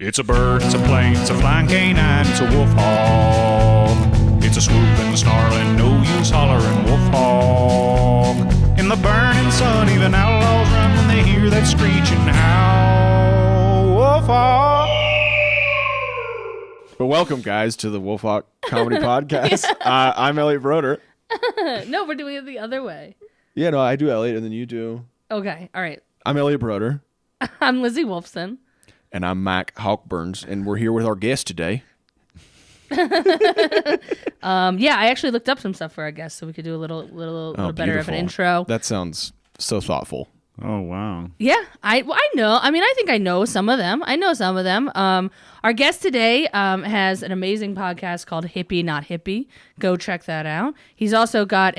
It's a bird, it's a plane, it's a flying canine, it's a wolf hawk. It's a swooping, snarling, no use hollering wolf hawk. In the burning sun, even outlaws run when they hear that screeching howl. Wolf hawk. But welcome, guys, to the WolfHawk Comedy Podcast. I'm Elliot Broder. No, we're doing it the other way. Yeah, no, I do Elliot, and then you do. Okay, all right. I'm Elliot Broder. I'm Lizzy Wolfson. And I'm Mac Hawkburns, and we're here with our guest today. Yeah, I actually looked up some stuff for our guests, so we could do a little better of an intro. That sounds so thoughtful. Oh, wow. Yeah, I know. I mean, I think I know some of them. Our guest today has an amazing podcast called Hippie Not Hippie. Go check that out. He's also got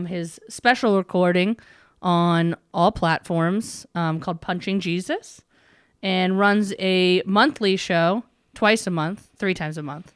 his special recording on all platforms called Punching Jesus, and runs a monthly show twice a month, 3 times a month.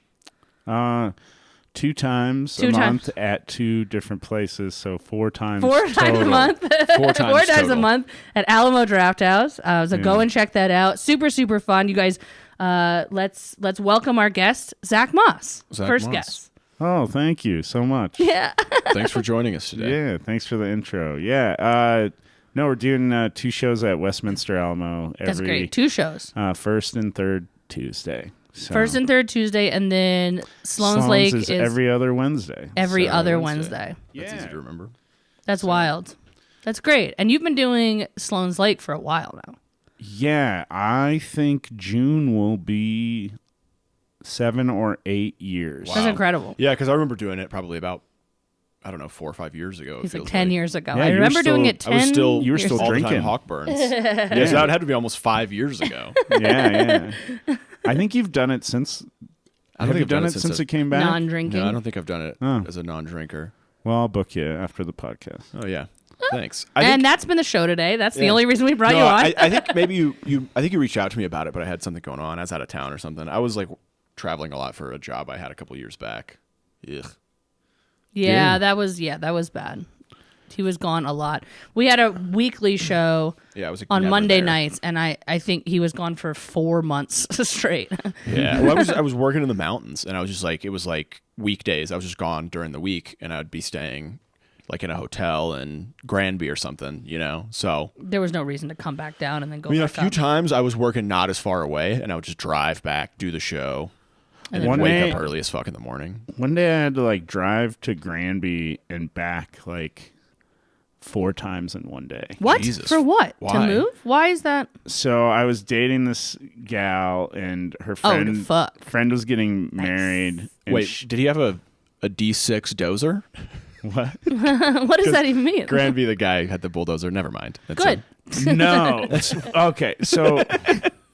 2 times a month at 2 different places, so 4 times. 4 times total. a month. 4 times 4 times total. a month at Alamo Draft House. So go and check that out. Super, super fun. You guys, let's welcome our guest, Zac Maas. Zac First Maas. guest. Oh, thank you so much. Yeah. Thanks for joining us today. Yeah, thanks for the intro. Yeah, no, we're doing 2 shows at Westminster Alamo every That's great. 2 shows. first and third Tuesday. So First and third Tuesday, and then Sloan's Lake is every other Wednesday. every So other Wednesday. Wednesday. That's easy to remember. That's wild. That's great. And you've been doing Sloan's Lake for a while now. Yeah, I think June will be 7 or 8 years. Wow. That's incredible. Yeah, because I remember doing it probably about, 4 or 5 years ago. He's it like feels 10 years ago. Yeah, I you were remember doing still- it 10 I was still, You were years still ago. all the drinking. time Hawkburns. Yeah, so that would have to be almost 5 years ago. Yeah. I think you've done it since. I don't Have think you I've done it since it came back? Non-drinking. No, I don't think I've done it Oh. as a non-drinker. Well, I'll book you after the podcast. Oh, yeah. Thanks. And that's been the show today. That's the Yeah. only reason we brought No, you on. I think maybe you I think you reached out to me about it, but I had something going on. I was out of town or something. I was like traveling a lot for a job I had a couple years back. Ugh. Yeah, that was bad. He was gone a lot. We had a weekly show Yeah, I was on never Monday there. nights, and I think he was gone for 4 months straight. Yeah, well, I was working in the mountains, and I was just like, it was like weekdays. I was just gone during the week, and I'd be staying like in a hotel in Granby or something, So There was no reason to come back down and then go I mean, a back few up. times I was working not as far away, and I would just drive back, do the show, and then One wake day- up early as fuck in the morning. One day I had to drive to Granby and back 4 times in one day. What? Jesus. For what? To Why? move? Why is that? So I was dating this gal, and her Oh, the fuck. friend was getting married. And Wait, did he have a D6 dozer? what? What does that even mean? Granby, the guy who had the bulldozer. Never mind. That's Good. No. Okay, so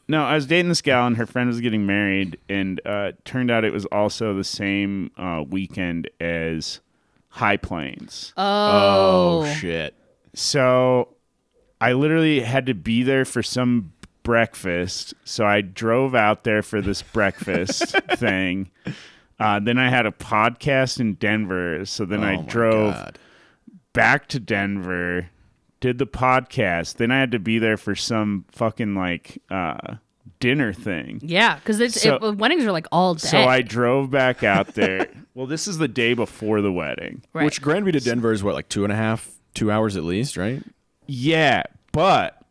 no, I was dating this gal, and her friend was getting married, and turned out it was also the same weekend as High Plains. Oh shit. So I literally had to be there for some breakfast. So I drove out there for this breakfast thing. Then I had a podcast in Denver. So then I Oh, my drove God. back to Denver, did the podcast. Then I had to be there for some fucking dinner thing. Yeah, because weddings are like all day. So I drove back out there. Well, this is the day before the wedding. Right. Which Granby to Denver is what, like 2 hours at least, right? Yeah, but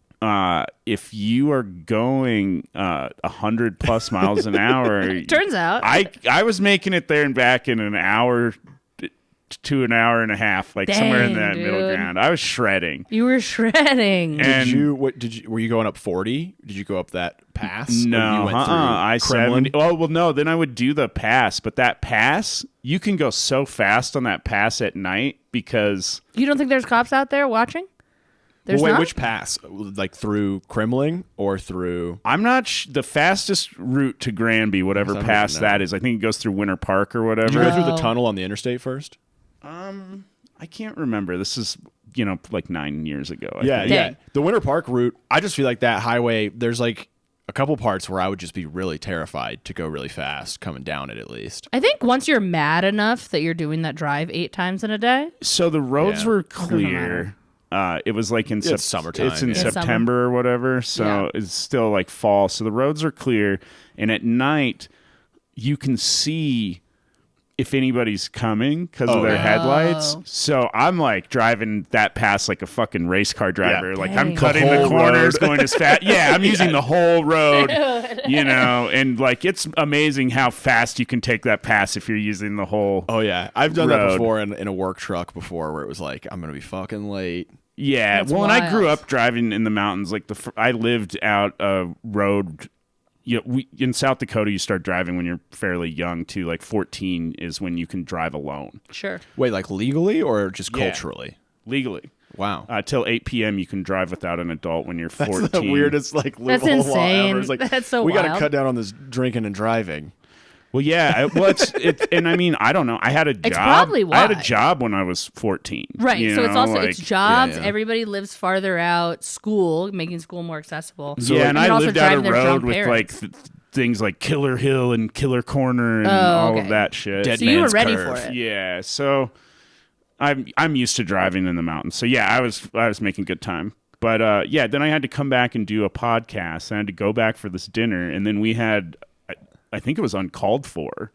if you are going 100 plus miles an hour, Turns out. I was making it there and back in an hour to an hour and a half, somewhere in Dang, that middle dude. ground. I was shredding. You were shredding. And Were you going up 40? Did you go up that pass? Or you no, went through I-70. Kremlin? Oh, well, no, then I would do the pass. But that pass, you can go so fast on that pass at night because... You don't think there's cops out there watching? There's Wait, not? which pass? Like through Kremlin or through... I'm not the fastest route to Granby, whatever I don't pass even know. that is. I think it goes through Winter Park or whatever. Did you go through the Oh. tunnel on the interstate first? I can't remember. This is, 9 years ago. I Yeah, think. yeah. Dang. The Winter Park route, I just feel like that highway, there's like a couple parts where I would just be really terrified to go really fast coming down it at least. I think once you're mad enough that you're doing that drive 8 times in a day. So the roads Yeah. were clear. It was like in It's summertime, It's in yeah. September or whatever, so Yeah. it's still like fall. So the roads are clear, and at night you can see if anybody's coming because of their yeah. headlights. Oh. So I'm like driving that past like a fucking race car driver. Yeah. Like Dang. I'm cutting The the whole corners, road. going as fast. Yeah, I'm using the whole road, and like it's amazing how fast you can take that pass if you're using the whole. Oh yeah, I've done that road. before in a work truck before, where it was like, I'm gonna be fucking late. Yeah, That's well, and I grew wild. up driving in the mountains. Like I lived out a road. You know, in South Dakota, you start driving when you're fairly young too. Like 14 is when you can drive alone Sure. Wait, like legally or just Yeah. culturally? legally. Wow. Till 8 p.m. you can drive without an adult when you're 14. That's the weirdest like That's loophole law insane. ever. It's like, That's so we gotta wild. cut down on this drinking and driving. Well, yeah. And I mean, I don't know. I had a job. It's probably I had a why. job when I was 14. Right. you So it's know, also like- it's jobs. yeah. Everybody lives farther out. School, making school more accessible. Yeah, and then I also lived out a driving their road drunk with parents. like things like Killer Hill and Killer Corner and Oh, all of okay. that shit. Dead So you were man's ready curve. for it. Yeah, so I'm used to driving in the mountains. So yeah, I was making good time. But yeah, then I had to come back and do a podcast. I had to go back for this dinner, and then we had, I think it was uncalled for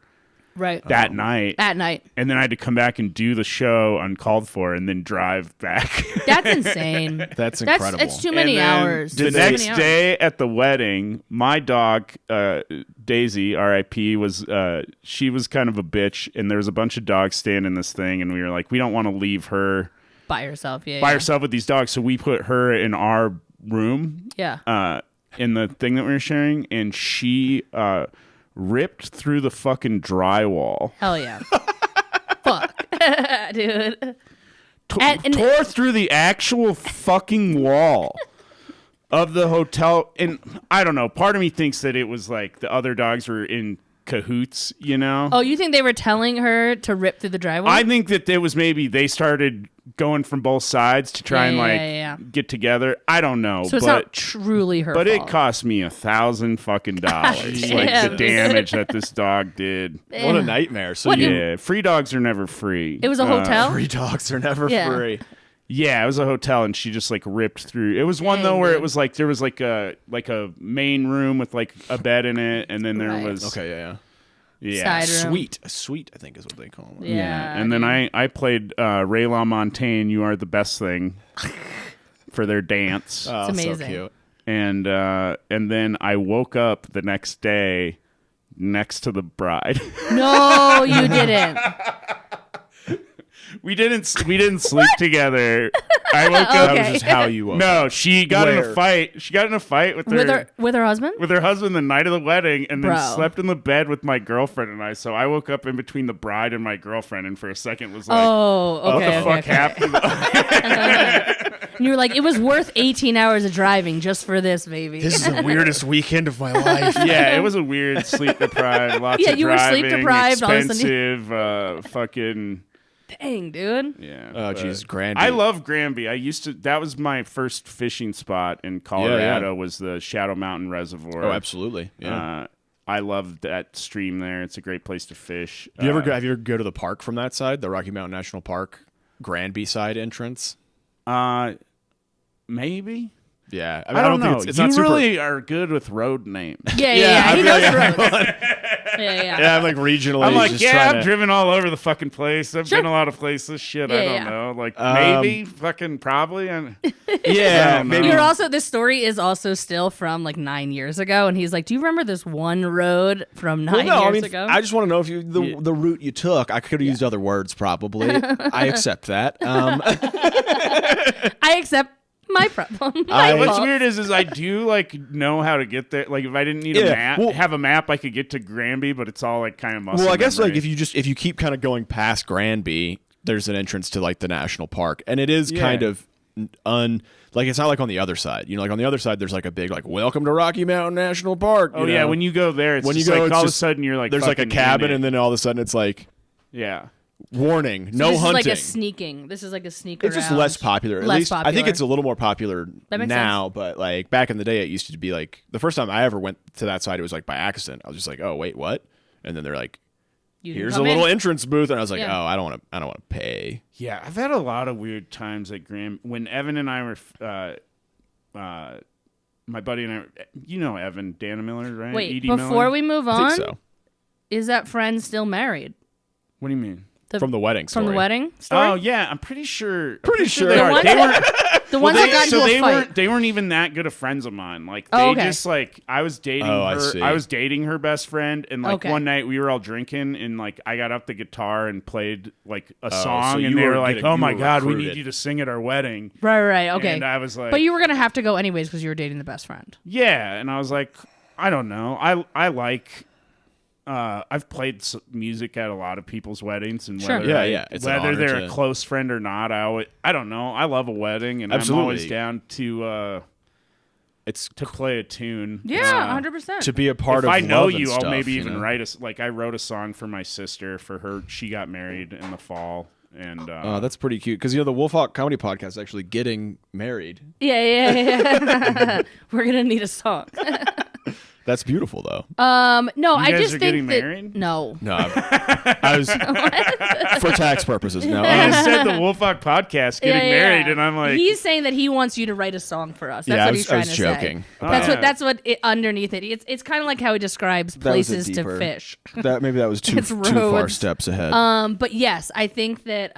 Right. that night. At night. And then I had to come back and do the show uncalled for, and then drive back. That's insane. That's incredible. It's too many And then hours. The Too next many hours. day at the wedding, my dog Daisy, R.I.P., was she was kind of a bitch, and there was a bunch of dogs staying in this thing, and we were like, we don't want to leave her By herself. Yeah. by yeah. herself with these dogs, so we put her in our room, Yeah. in the thing that we were sharing, and she ripped through the fucking drywall. Hell yeah. Fuck. Dude. And- Tore through the actual fucking wall of the hotel. And I don't know, part of me thinks that it was like the other dogs were in cahoots, you know? Oh, you think they were telling her to rip through the drywall? I think that there was maybe they started going from both sides to try and Yeah, like yeah, yeah. get together. I don't know. So it's but not truly her but fault. it cost me $1,000 fucking dollars. Like Damn, the dude. damage that this dog did. What a nightmare. So What you, Yeah, free dogs are never free. It was a hotel? free dogs are never Yeah. free. Yeah, it was a hotel, and she just like ripped through. It was one Dang, though where it dude. was like there was like a main room with like a bed in it, and then there Right. was Okay, yeah. yeah, Side room. Sweet. A suite, I think is what they call it. Yeah. And then dude. I played Ray LaMontagne, "You Are the Best Thing," for their dance, Oh, It's so amazing. cute. and then I woke up the next day next to the bride. No, you didn't. we didn't sleep together. I woke Okay. up. That was just how you woke up. No, she got in Where? a fight. She got in a fight with With her husband? with her husband the night of the wedding, and then Bro. slept in the bed with my girlfriend and I. So I woke up in between the bride and my girlfriend, and for a second was like, Oh, "What okay. the fuck okay. happened?" And you were like, it was worth 18 hours of driving just for this, baby. This is the weirdest weekend of my life. Yeah, it was a weird sleep deprived. Lots Yeah, of you were driving, sleep deprived, all of a sudden. expensive, fucking Dang, dude. yeah. Oh, but jeez, Granby. I love Granby. I used to. That was my first fishing spot in Colorado. Was the Shadow Mountain Reservoir. Oh, absolutely. Yeah. I love that stream there. It's a great place to fish. Have you ever go to the park from that side, the Rocky Mountain National Park, Granby side entrance? Maybe. Yeah, I don't know. Think it's you not super. really are good with road names. Yeah. He knows I roads. Yeah. Yeah, I'm like regionally. I'm like, just yeah, trying I've to- driven all over the fucking place. I've Sure. been a lot of places. Shit, I Yeah, don't yeah. know. Like maybe, fucking, probably. I Yeah, don't maybe. know. You're also, this story is also still from like 9 years ago. And he's like, do you remember this one road from 9 Well, no, years I mean, ago? I just want to know if you the route you took. I could have used other words, probably. I accept that. I accept my problem. I- My What's fault. weird is I do like know how to get there. Like if I didn't need a Yeah, map, well- have a map, I could get to Granby, but it's all like kind of muscle Well, I guess memory. like if you keep kind of going past Granby, there's an entrance to like the national park, and it is kind of like it's not like on the other side. You know, like on the other side, there's like a big like "Welcome to Rocky Mountain National Park." Oh you yeah, know? when you go there, it's When you just go, like it's all of a just- sudden you're like there's like a fucking in cabin, it. and then all of a sudden it's like yeah. warning, So no this hunting. is like a sneaking. This is like a sneak It's just around. less popular. At Less least I think popular. it's a little more popular That makes now, but like back in the day, it used to be like the first time I ever went to that side, it was like by accident. I was just like, oh wait, what? And then they're like, here's a little entrance booth, and I was like, Yeah. oh, I don't want to pay. Yeah, I've had a lot of weird times at Graham. When Evan and I were, my buddy and I, you know Evan, Dana Miller, right? Wait, Edie before Miller? we move I on, think so. is that friend still married? What do you mean? From the wedding story. From the wedding story? Oh yeah, I'm pretty sure. Pretty sure. they The are. ones They that- weren't. The ones that got into a fight. They weren't even that good of friends of mine. Like they Oh, okay. just like I was dating Oh, I her. see. I was dating her best friend, and like Okay. one night we were all drinking, and like I got up the guitar and played like a so song, you and they were were like, getting- "Oh you my were god, we recruited. need you to sing at our wedding." Right, okay. And I was like, But you were going to have to go anyways because you were dating the best friend. yeah, and I was like, I don't know. I like. I've played music at a lot of people's weddings, and Sure. whether Yeah, it's an whether honor they're to- a close friend or not, I don't know. I love a wedding, and I'm Absolutely. always down to It's play a tune. Yeah, 100%. to be a part If of I know love and you, I'll stuff, maybe you even know? write like I wrote a song for my sister for her. She got married in the fall, and That's pretty cute because the WolfHawk Comedy Podcast is actually getting married. Yeah. We're going to need a song. That's beautiful though. No, You I guys just are think getting that married? no. No, I was for tax purposes. No, you just said the WolfHawk podcast getting married, and I'm like, he's saying that he wants you to write a song for us. That's Yeah, what I he's was trying to joking. say. Yeah. That's what underneath it. It's kind of like how he describes That was a places to deeper- fish. maybe that was too It's far roads. steps ahead. But yes, I think that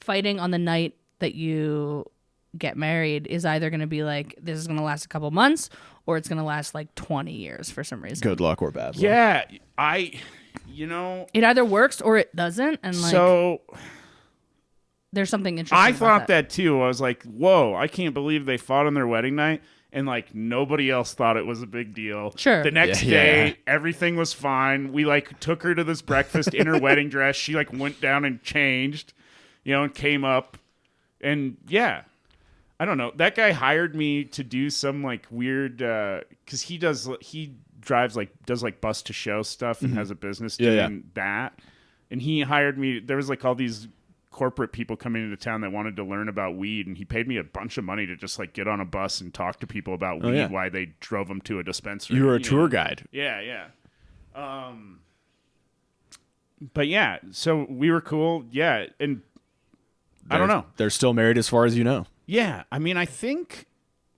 fighting on the night that you get married is either going to be like this is going to last a couple months or it's going to last like 20 years for some reason. Good luck or bad luck. yeah, It either works or it doesn't, and like so. there's something interesting. I about thought that too. I was like, whoa, I can't believe they fought on their wedding night. And like nobody else thought it was a big deal. Sure. The next Yeah. day, everything was fine. We like took her to this breakfast in her wedding dress. She like went down and changed, and came up. And yeah, I don't know. That guy hired me to do some like weird, cause he does bus to show stuff and has a business Yeah, doing that. And he hired me. There was like all these corporate people coming into town that wanted to learn about weed, and he paid me a bunch of money to just like get on a bus and talk to people about weed yeah. while they drove them to a dispensary. You were a know? tour guide. Yeah. But yeah, so we were cool. Yeah, and I don't know. They're still married as far as you know. Yeah, I mean, I think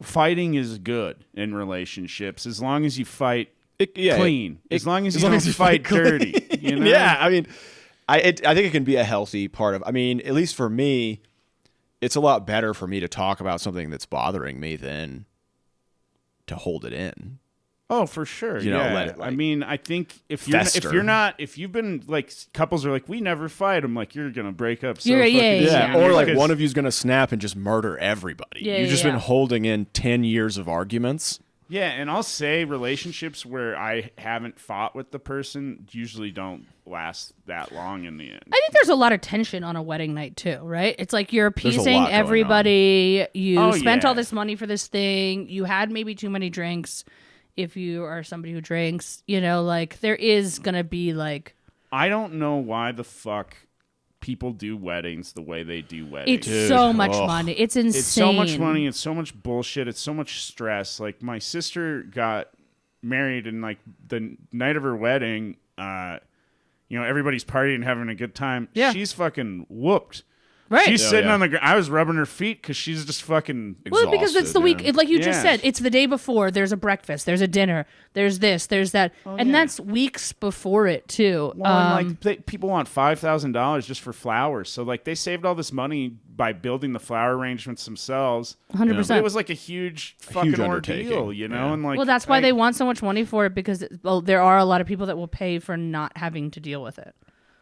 fighting is good in relationships as long as you fight clean. As long as you don't fight dirty. You know? Yeah, I mean, I think it can be a healthy part of. I mean, at least for me, it's a lot better for me to talk about something that's bothering me than to hold it in. Oh, for sure. You know, yeah. let it, like, I mean, I think if fester. you've been like couples are like we never fight. I'm like you're gonna break up. So You're- fucking yeah. Or like because- one of you's gonna snap and just murder everybody. Yeah, You've just yeah. been holding in 10 years of arguments. Yeah, and I'll say relationships where I haven't fought with the person usually don't last that long in the end. I think there's a lot of tension on a wedding night too, right? It's like you're There's a appeasing lot going everybody. You Oh, spent yeah. all this money for this thing. You had maybe too many drinks. If you are somebody who drinks, like there is gonna be like I don't know why the fuck people do weddings the way they do weddings. it's so much money. It's insane. It's so much money. It's so much bullshit. It's so much stress. Like my sister got married, and like the night of her wedding, everybody's partying and having a good time. Yeah. She's fucking whooped. Right. She's Oh, sitting yeah. on the ground. I was rubbing her feet because she's just fucking. Well, because it's the week, like you just Yeah. said, it's the day before. There's a breakfast, there's a dinner, there's this, there's that, and yeah. that's weeks before it too. Well, and like people want $5,000 just for flowers, so like they saved all this money by building the flower arrangements themselves. 100%. But it was like a huge fucking undertaking. ordeal, Yeah. And like, well, that's why they want so much money for it because there are a lot of people that will pay for not having to deal with it.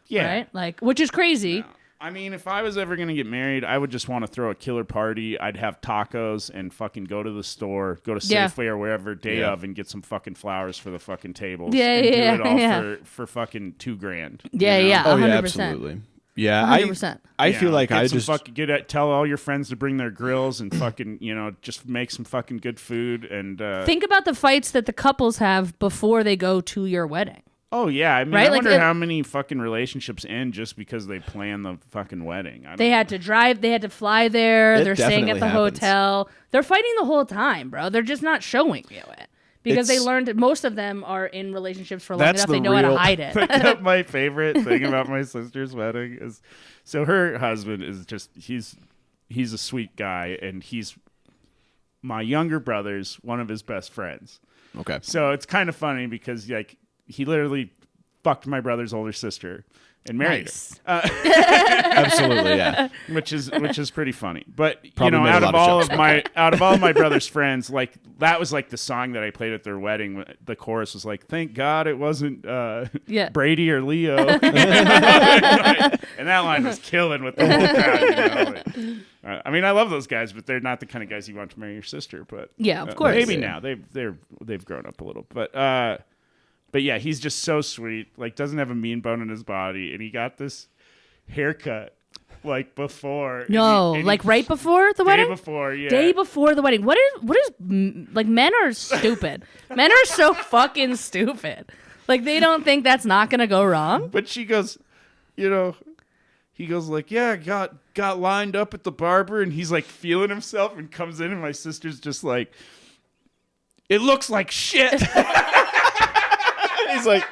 yeah. Right? Like, which is crazy. I mean, if I was ever going to get married, I would just want to throw a killer party. I'd have tacos and fucking go to the store, go to Yeah. Safeway or wherever day Yeah. of and get some fucking flowers for the fucking tables. Yeah, and yeah, do it all yeah. for fucking $2,000. Yeah, you know? yeah. Oh, 100%. yeah, absolutely. Yeah, 100%. I feel like get I some just tell all your friends to bring their grills and fucking just make some fucking good food and Think about the fights that the couples have before they go to your wedding. oh yeah, I mean Right? I Like, wonder it- how many fucking relationships end just because they plan the fucking wedding. I don't They had to drive. They had to fly there. It They're staying at definitely the happens. hotel. They're fighting the whole time, bro. They're just not showing you it. because they It's- learned most of them are in relationships for long That's enough the they know how to real- hide it. My favorite thing about my sister's wedding is, so her husband is just he's a sweet guy, and he's my younger brother's one of his best friends. Okay. So it's kind of funny because like he literally fucked my brother's older sister and married Nice. her, Absolutely, yeah. which is pretty funny. But Probably made a out lot of of all jokes of my brother's friends, like that was like the song that I played at their wedding. The chorus was like, "Thank God it wasn't Yeah. Brady or Leo," and that line was killing with the whole crowd. I mean, I love those guys, but they're not the kind of guys you want to marry your sister. But Yeah, of course. maybe now they've grown up a little, but yeah, he's just so sweet. Like, doesn't have a mean bone in his body, and he got this haircut like before. No, and he- like right before the day wedding? before, yeah. Day before the wedding. What is like, men are stupid. Men are so fucking stupid. Like, they don't think that's not going to go wrong. But she goes, he goes like, yeah, got lined up at the barber, and he's like feeling himself and comes in, and my sister's just like, it looks like shit. He's like,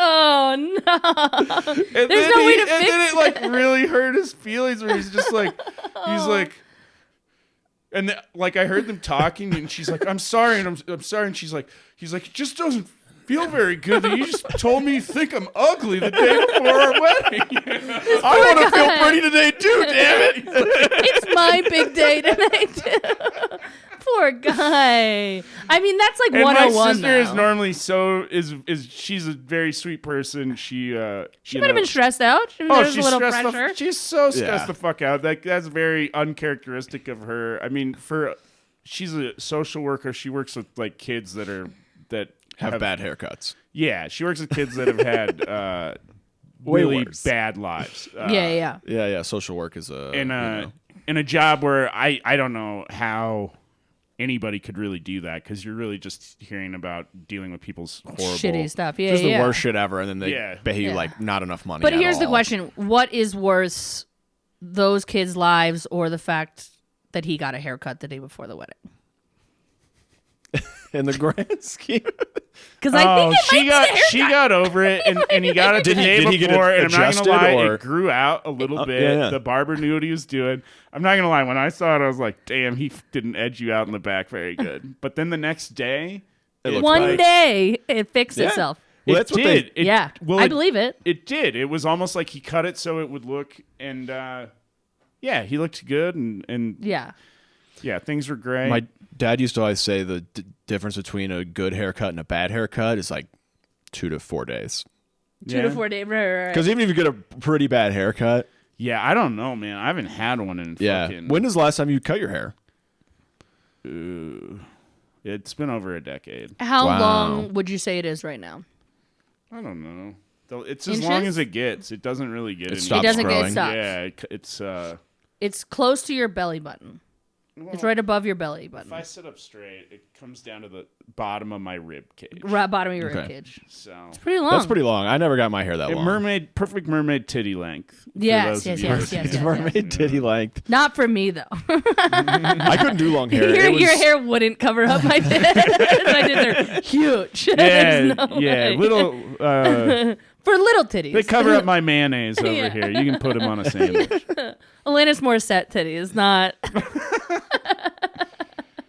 Oh, no. And There's then no way to and fix then it like really hurt his feelings where he's just like, he's like, and like I heard them talking, and she's like, I'm sorry, and I'm sorry, and he's like, it just doesn't feel very good that you just told me you think I'm ugly the day before our wedding. I want to feel pretty today too, damn it. It's my big day tonight, too. Poor guy. I mean, that's like And 101 my sister is though. normally she's a very sweet person. She She might have been stressed out. There was a little stressed pressure. she's so stressed Yeah. the fuck out. That's very uncharacteristic of her. I mean, she's a social worker. She works with like kids that Have bad haircuts. Yeah, she works with kids that have had Way really worse. bad lives. Yeah. Yeah. Social work is a In a job where I don't know how anybody could really do that, because you're really just hearing about dealing with people's horrible Shitty stuff. Yeah, just yeah. the worst shit ever, and then they Yeah. pay you Yeah. like not enough money. But at here's the all. question: what is worse, those kids' lives or the fact that he got a haircut the day before the wedding? in the grand scheme. Because I think it might be the haircut. she got over it, and he got it the day did he get it before. And I'm not adjusted, gonna lie, or- it grew out a little bit. yeah. The barber knew what he was doing. I'm not gonna lie, when I saw it, I was like, "Damn, he didn't edge you out in the back very good." But then the next day, looked One like- day it fixed itself. Well, it that's what did. they- Yeah, I believe it. It did. It was almost like he cut it so it would look, and yeah, he looked good, and Yeah. yeah, things were great. My dad used to always say the difference between a good haircut and a bad haircut is like 2 to 4 days. 2 to 4 days. Right. Because even if you get a pretty bad haircut, Yeah, I don't know, man. I haven't had one in fucking. When is the last time you cut your hair? It's been over a decade. How Wow. long would you say it is right now? I don't know. It's as long Inches? as it gets. It doesn't really get any. stops It doesn't growing. get stopped. Yeah, it's It's close to your belly button. It's right above your belly button. if I sit up straight, it comes down to the bottom of my rib cage. Right bottom of your Okay. rib cage. So Pretty long. That's pretty long. I never got my hair that long. perfect mermaid titty length. for Yes, those of yes, you yes, listening. yes, yes. Mermaid titty length. Not for me though. I couldn't do long hair. your, It was- your hair wouldn't cover up my tits. My tits are huge. Yeah, There's no yeah, way. little. For little titties. They cover up my mayonnaise over Yeah. here. You can put them on a sandwich. Alanis Morissette titties, not.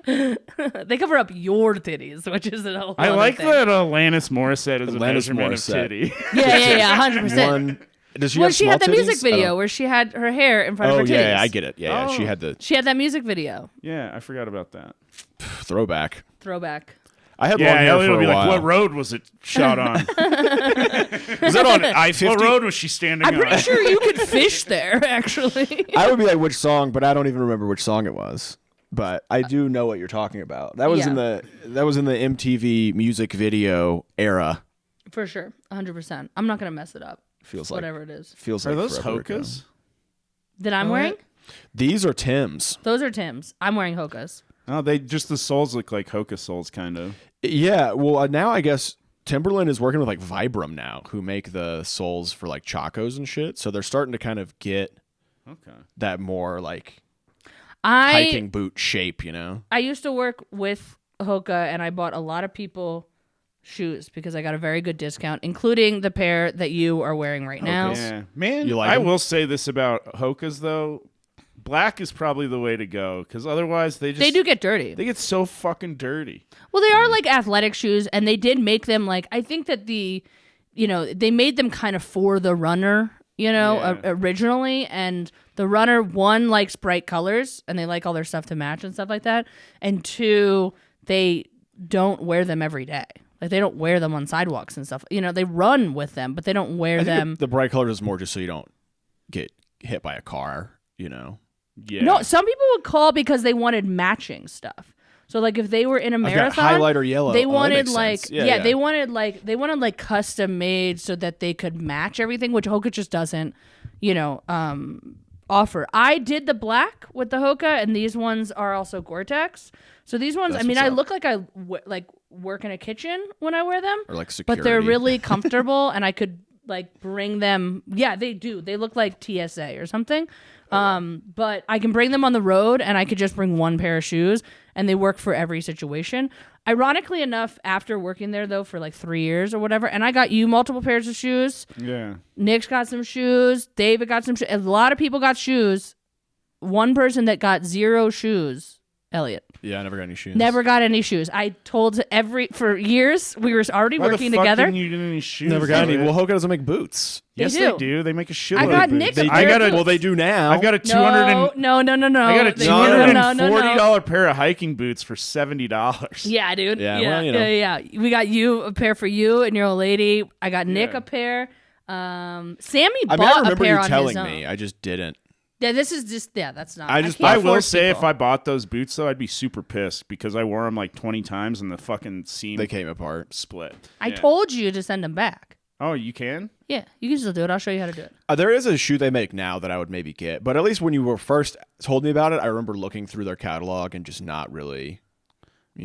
They cover up your titties, which is a whole I other like thing. that Alanis Morissette is a Alanis measurement Morissette. of titty. Yeah, 100%. One. Does she Well, have she small had that music titties? I video don't- where she had her hair in front Oh of her titties. yeah, I get it. Yeah, Oh. she had the She had that music video. Yeah, I forgot about that. throwback. Throwback. I had Yeah, long hair Elliot for will a be like, while. "What road was it shot on? Was that on I-50? What road was she standing I'm on?" pretty sure you could fish there, actually. I would be like, which song, but I don't even remember which song it was. But I do know what you're talking about. That was Yeah. in the MTV music video era. For sure. 100%. I'm not going to mess it up. Feels like Whatever it is. Feels Are like those forever ago. Hokas? That I'm wearing? These are Tim's. Those are Tim's. I'm wearing Hokas. Oh, they just the soles look like Hoka soles, kind of. Yeah, well, now I guess Timberland is working with like Vibram now, who make the soles for like Chacos and shit. So they're starting to kind of get Okay. that more like hiking boot shape, you know? I used to work with Hoka and I bought a lot of people shoes because I got a very good discount, including the pair that you are wearing right now. Yeah, man. You like I 'em? will say this about Hokas though. Black is probably the way to go because otherwise they do get dirty. They get so fucking dirty. Well, they are like athletic shoes, and they did make them like, I think that they made them kind of for the runner, originally. And the runner, one, likes bright colors, and they like all their stuff to match and stuff like that. And two, they don't wear them every day. Like, they don't wear them on sidewalks and stuff. They run with them, but they don't wear them. The bright colors is more just so you don't get hit by a car, Yeah. No, some people would call because they wanted matching stuff. So like if they were in a marathon, highlighter yellow. They that wanted makes like sense. they wanted custom made so that they could match everything, which Hoka just doesn't, offer. I did the black with the Hoka, and these ones are also Gore-Tex. So these ones, That's I what's up. look like I work in a kitchen when I wear them, Or like security. but they're really comfortable, and I could bring them. Yeah, they do. They look like TSA or something. But I can bring them on the road, and I could just bring one pair of shoes, and they work for every situation. Ironically enough, after working there though for 3 years or whatever, and I got you multiple pairs of shoes. Yeah. Nick's got some shoes. David got some shoes. A lot of people got shoes. One person that got 0 shoes, Elliot. Yeah, I never got any shoes. Never got any shoes. I told for years we were already Why working the fuck together. didn't you get any shoes? Never got any. Elliot? Well, Hoka doesn't make boots. Yes, do. they do. They make a shitload I got of boots. Nick a They pair do. of boots. Well, they do now. I've got a $200 No. I got a They- $240 pair of hiking boots for $70. Yeah, dude. Yeah, Yeah, well, yeah. We got you a pair for you and your old lady. I got Nick Yeah. a pair. Sammy I bought a remember pair you on telling his own. me. I just didn't. Yeah, this is just that's not. I just- can't I will force say, people. if I bought those boots, though, I'd be super pissed because I wore them 20 times and the fucking seam They came apart. split. I Yeah. told you to send them back. Oh, you can? Yeah, you can still do it. I'll show you how to do it. There is a shoe they make now that I would maybe get, but at least when you were first told me about it, I remember looking through their catalog and just not really.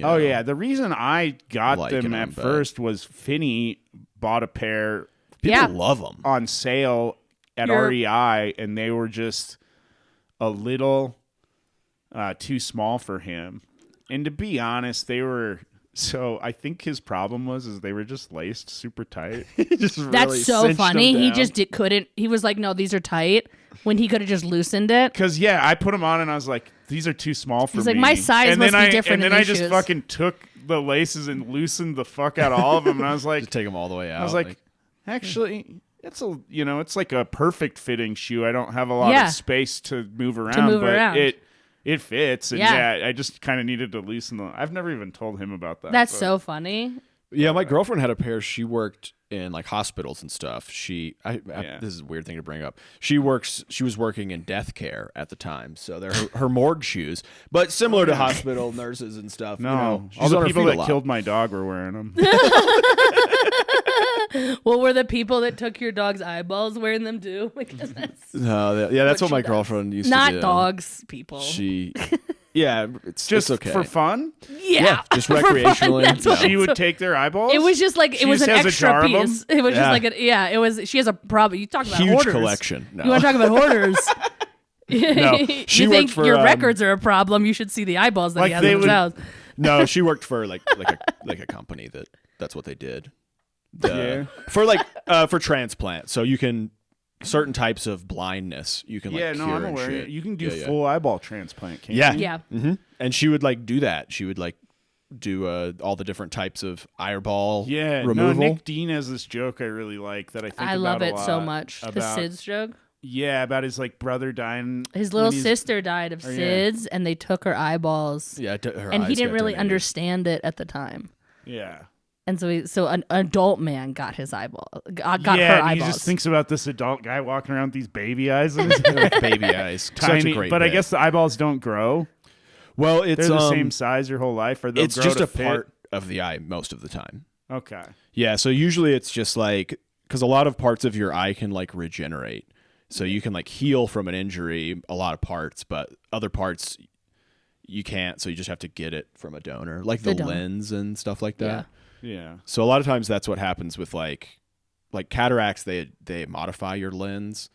Oh, yeah. The reason I got Liking them them, at but- first was Finney bought a pair People Yeah. love them. on sale at You're- REI, and they were just a little too small for him. And to be honest, they were. So I think his problem was they were just laced super tight. That's so funny. He just couldn't. He was like, "No, these are tight." When he could have just loosened it. Because I put them on and I was like, these are too small for He's me. like, my size and must then be different And in then I these just shoes. fucking took the laces and loosened the fuck out of all of them, and I was like, Just take them all the way out. I was like, actually, it's it's like a perfect fitting shoe. I don't have a lot Yeah. of space to move around, move but around. it fits. And Yeah. I just kind of needed to loosen them. I've never even told him about that. That's but- so funny. yeah, my girlfriend had a pair. She worked in hospitals and stuff. Yeah. This is a weird thing to bring up. She was working in death care at the time, so they're her morgue shoes, but similar to hospital nurses and stuff. No, she's all the on her people feet a that lot. killed my dog were wearing them. Well, were the people that took your dog's eyeballs wearing them too? Because that's No, yeah, that's What what my she does. girlfriend used not to do. dogs, people. She, yeah, it's Just okay for fun. yeah, just for fun, recreationally. that's what Yeah. She would take their eyeballs. It was just like She it was just an has a extra jar of them? piece. It was Yeah. just like it was. She has a problem. You talk about Huge hoarders. collection. No. You want to talk about hoarders? No, you she think worked for, your records are a problem? You should see the eyeballs that Like he has they in his would- house. No, she worked for like a company that's what they did. Yeah. For transplant. So you can certain types of blindness you can Yeah, no, cure I'm and aware. shit. You can do Yeah, yeah. full eyeball transplant, can't Yeah. you? Yeah. Mm-hmm. And she would do that. She would do all the different types of eyeball Yeah, removal. no, Nick Dean has this joke I really like that I think I about love a it so lot much. The about- SIDS joke. Yeah, about his brother dying. His when little he's- sister died of Oh, yeah. SIDS, and they took her eyeballs, Yeah, her and he eyes didn't got really donated. understand it at the time. Yeah. And so an adult man got his eyeball, got yeah, her and he eyeballs. just thinks about this adult guy walking around with these baby eyes in his head. Like baby eyes. Such Tiny, a great but I bit. guess the eyeballs don't grow. well, it's They're the same size your whole life, or they'll it's grow just to a fit. part of the eye most of the time. Okay. Yeah, so usually it's just because a lot of parts of your eye can regenerate. So you can heal from an injury, a lot of parts, but other parts you can't. So you just have to get it from a donor, like the donor. lens and stuff like that. Yeah. So a lot of times that's what happens with like cataracts. They modify your lens,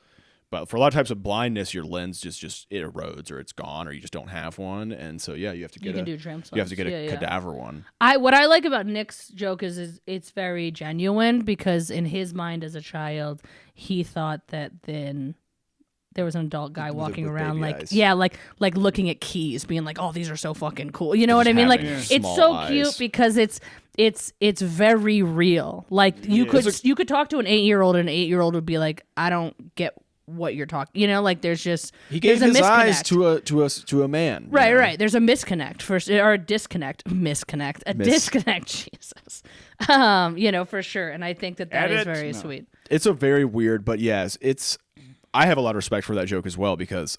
But for a lot of types of blindness, your lens just it erodes or it's gone or you just don't have one, and so you have to get do transplants. you have to get a cadaver one. What I like about Nick's joke is it's very genuine because in his mind as a child, he thought that then there was an adult guy walking around like looking at keys, being like, "Oh, these are so fucking cool." You know what I mean? Like it's so cute because it's very real. Like you could talk to an 8-year-old and an 8-year-old would be like, "I don't get what you're talking." You know, like there's just he gave his eyes to a man. Right, right. There's a disconnect. Jesus. You know, for sure. And I think that is very sweet. It's a very weird, but yes, I have a lot of respect for that joke as well because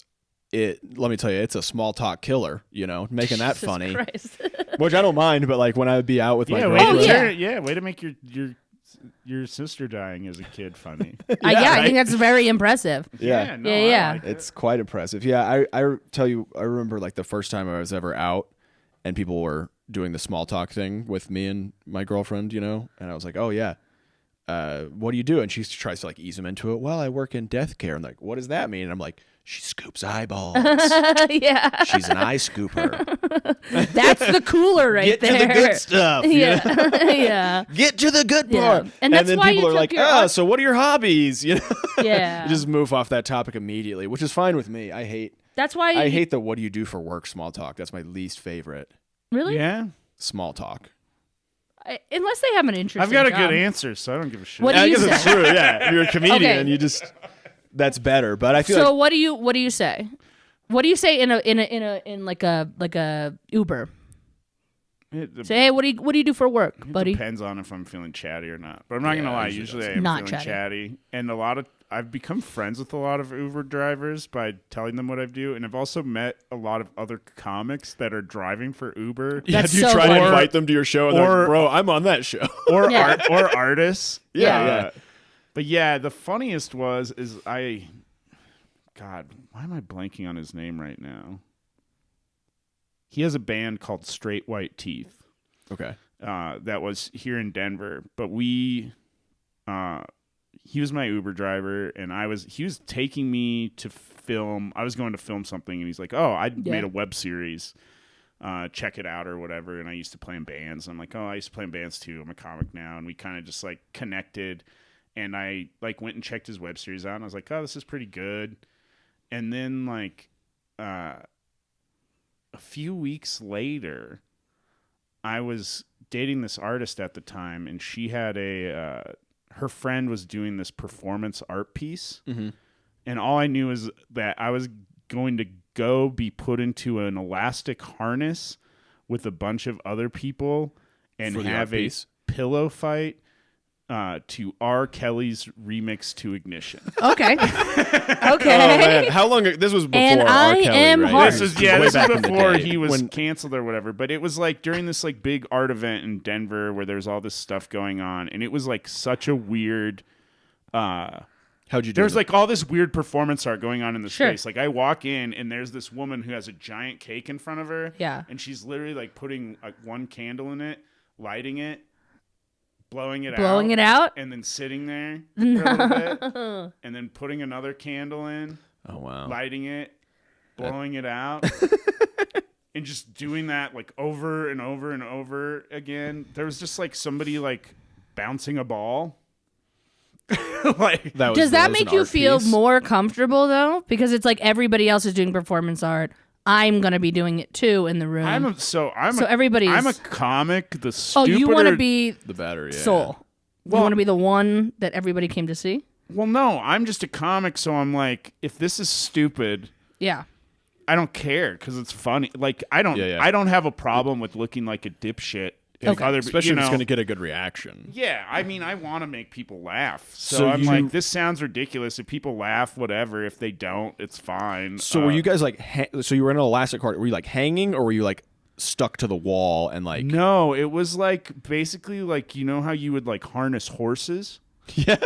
let me tell you, it's a small talk killer, you know, making that Jesus funny. Christ. Which I don't mind, but like when I would be out with my girlfriend. Way to make your sister dying as a kid funny. I think that's very impressive. Yeah. It's quite impressive. Yeah, I tell you, I remember like the first time I was ever out and people were doing the small talk thing with me and my girlfriend, you know, and I was like, "Oh yeah. What do you do?" And she tries to like ease him into it. "Well, I work in death care." And like, "What does that mean?" And I'm like, "She scoops eyeballs." Yeah. She's an eye scooper. That's the cooler right Get there. Get to the good stuff. Yeah. Get to the good part. And that's then why people you are like, so what are your hobbies? You know? Yeah. Just move off that topic immediately, which is fine with me. I hate the "what do you do for work" small talk. That's my least favorite. Really? Yeah. Small talk. Unless they have an interesting I've got a job. good answer, so I don't give a shit. What do you say? It's true. Yeah, if you're a comedian, Okay. that's better. But I feel so like what do you say? What do you say in like a Uber? Say, "Hey, what do you do for work, buddy?" Depends on if I'm feeling chatty or not. But I'm not gonna lie. Usually I am Not feeling chatty, and I've become friends with a lot of Uber drivers by telling them what I do, and I've also met a lot of other comics that are driving for Uber. do you try to invite them to your show? And they're like, "Bro, I'm on that show." Or artists. Yeah. But yeah, the funniest God, why am I blanking on his name right now? He has a band called Straight White Teeth. Okay. That was here in Denver, but he was my Uber driver, and he was taking me to film. I was going to film something, and he's like, "Oh, I made a web series. Check it out," or whatever. And I used to play in bands. I'm like, "Oh, I used to play in bands too. I'm a comic now." And we kind of just like connected, and I like went and checked his web series out, and I was like, "Oh, this is pretty good." And then like a few weeks later, I was dating this artist at the time, and she had her friend was doing this performance art piece. Mm-hmm. And all I knew is that I was going to be put into an elastic harness with a bunch of other people and have a pillow fight to R. Kelly's remix to Ignition. Okay. Oh, man. How long? This was before And R. I Kelly, am right? hard. This was before he was canceled or whatever. But it was like during this like big art event in Denver where there's all this stuff going on, and it was like such a weird. How'd you do? There's like all this weird performance art going on in the space. Like I walk in and there's this woman who has a giant cake in front of her. Yeah. And she's literally like putting like one candle in it, lighting it, blowing it out, and then sitting there for a little bit, and then putting another candle in. Oh wow! Lighting it, blowing it out, and just doing that like over and over and over again. There was just like somebody like bouncing a ball. Like does that make you feel more comfortable though? Because it's like everybody else is doing performance art. I'm gonna be doing it too in the room. I'm a comic. The stupider. Oh, you want to be the better soul. You want to be the one that everybody came to see. Well, no, I'm just a comic, so I'm like, if this is stupid, I don't care because it's funny. Like I don't have a problem with looking like a dipshit. Especially if it's going to get a good reaction. Yeah, I mean, I want to make people laugh. So I'm like, this sounds ridiculous. If people laugh, whatever. If they don't, it's fine. So were you guys like, so you were in an elastic cart. Were you like hanging or were you like stuck to the wall and like? No, it was like basically like, you know how you would like harness horses? Yeah.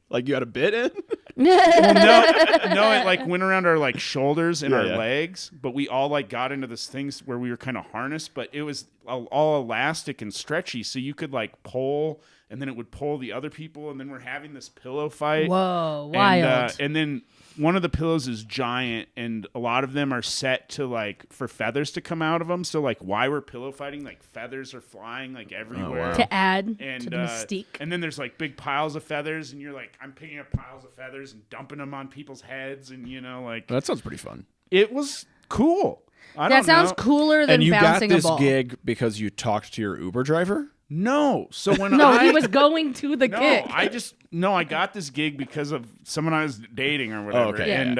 Like you had a bit in? Well, no, it like went around our like shoulders and our legs, but we all like got into this thing where we were kind of harnessed, but it was all elastic and stretchy, so you could like pull and then it would pull the other people, and then we're having this pillow fight. Whoa, wild. And then one of the pillows is giant, and a lot of them are set to like for feathers to come out of them. So like, why we're pillow fighting? Like feathers are flying like everywhere. Oh, wow. To add And, to the mystique. And then there's like big piles of feathers, and you're like, I'm picking up piles of feathers and dumping them on people's heads, and like That sounds pretty fun. it was cool. That sounds cooler than And you got bouncing this a ball. gig because you talked to your Uber driver? No, so when He was going to the gig. I got this gig because of someone I was dating or whatever. okay. And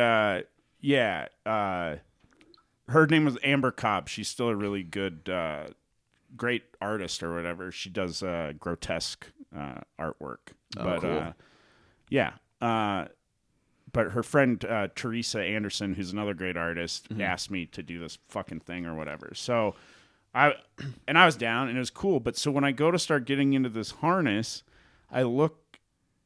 her name was Amber Cobb. She's still a really good, great artist or whatever. She does grotesque artwork. But cool. but her friend Teresa Anderson, who's another great artist, asked me to do this fucking thing or whatever. So I was down and it was cool. But so when I go to start getting into this harness, I look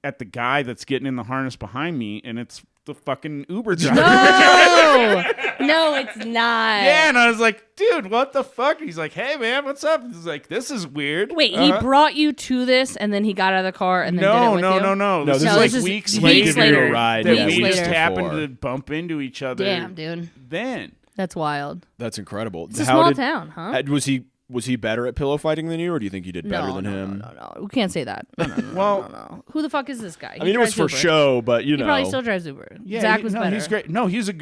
at the guy that's getting in the harness behind me, and it's the fucking Uber driver. No, it's not. Yeah, and I was like, dude, what the fuck? He's like, hey, man, what's up? He's like, this is weird. Wait, he brought you to this, and then he got out of the car, and then did it with you? No. No, This this is is like like weeks weeks later. later. A ride. That Yeah, we weeks just later. happened before. to bump into each other. Damn, dude. Then. That's wild. That's incredible. It's a small town, huh? Was he better at pillow fighting than you, or do you think you did better than him? No. We can't say that. No. Well, Who the fuck is this guy? I mean, it was for show, but He probably still drives Uber. yeah, Zach was better. he's great. No, he's a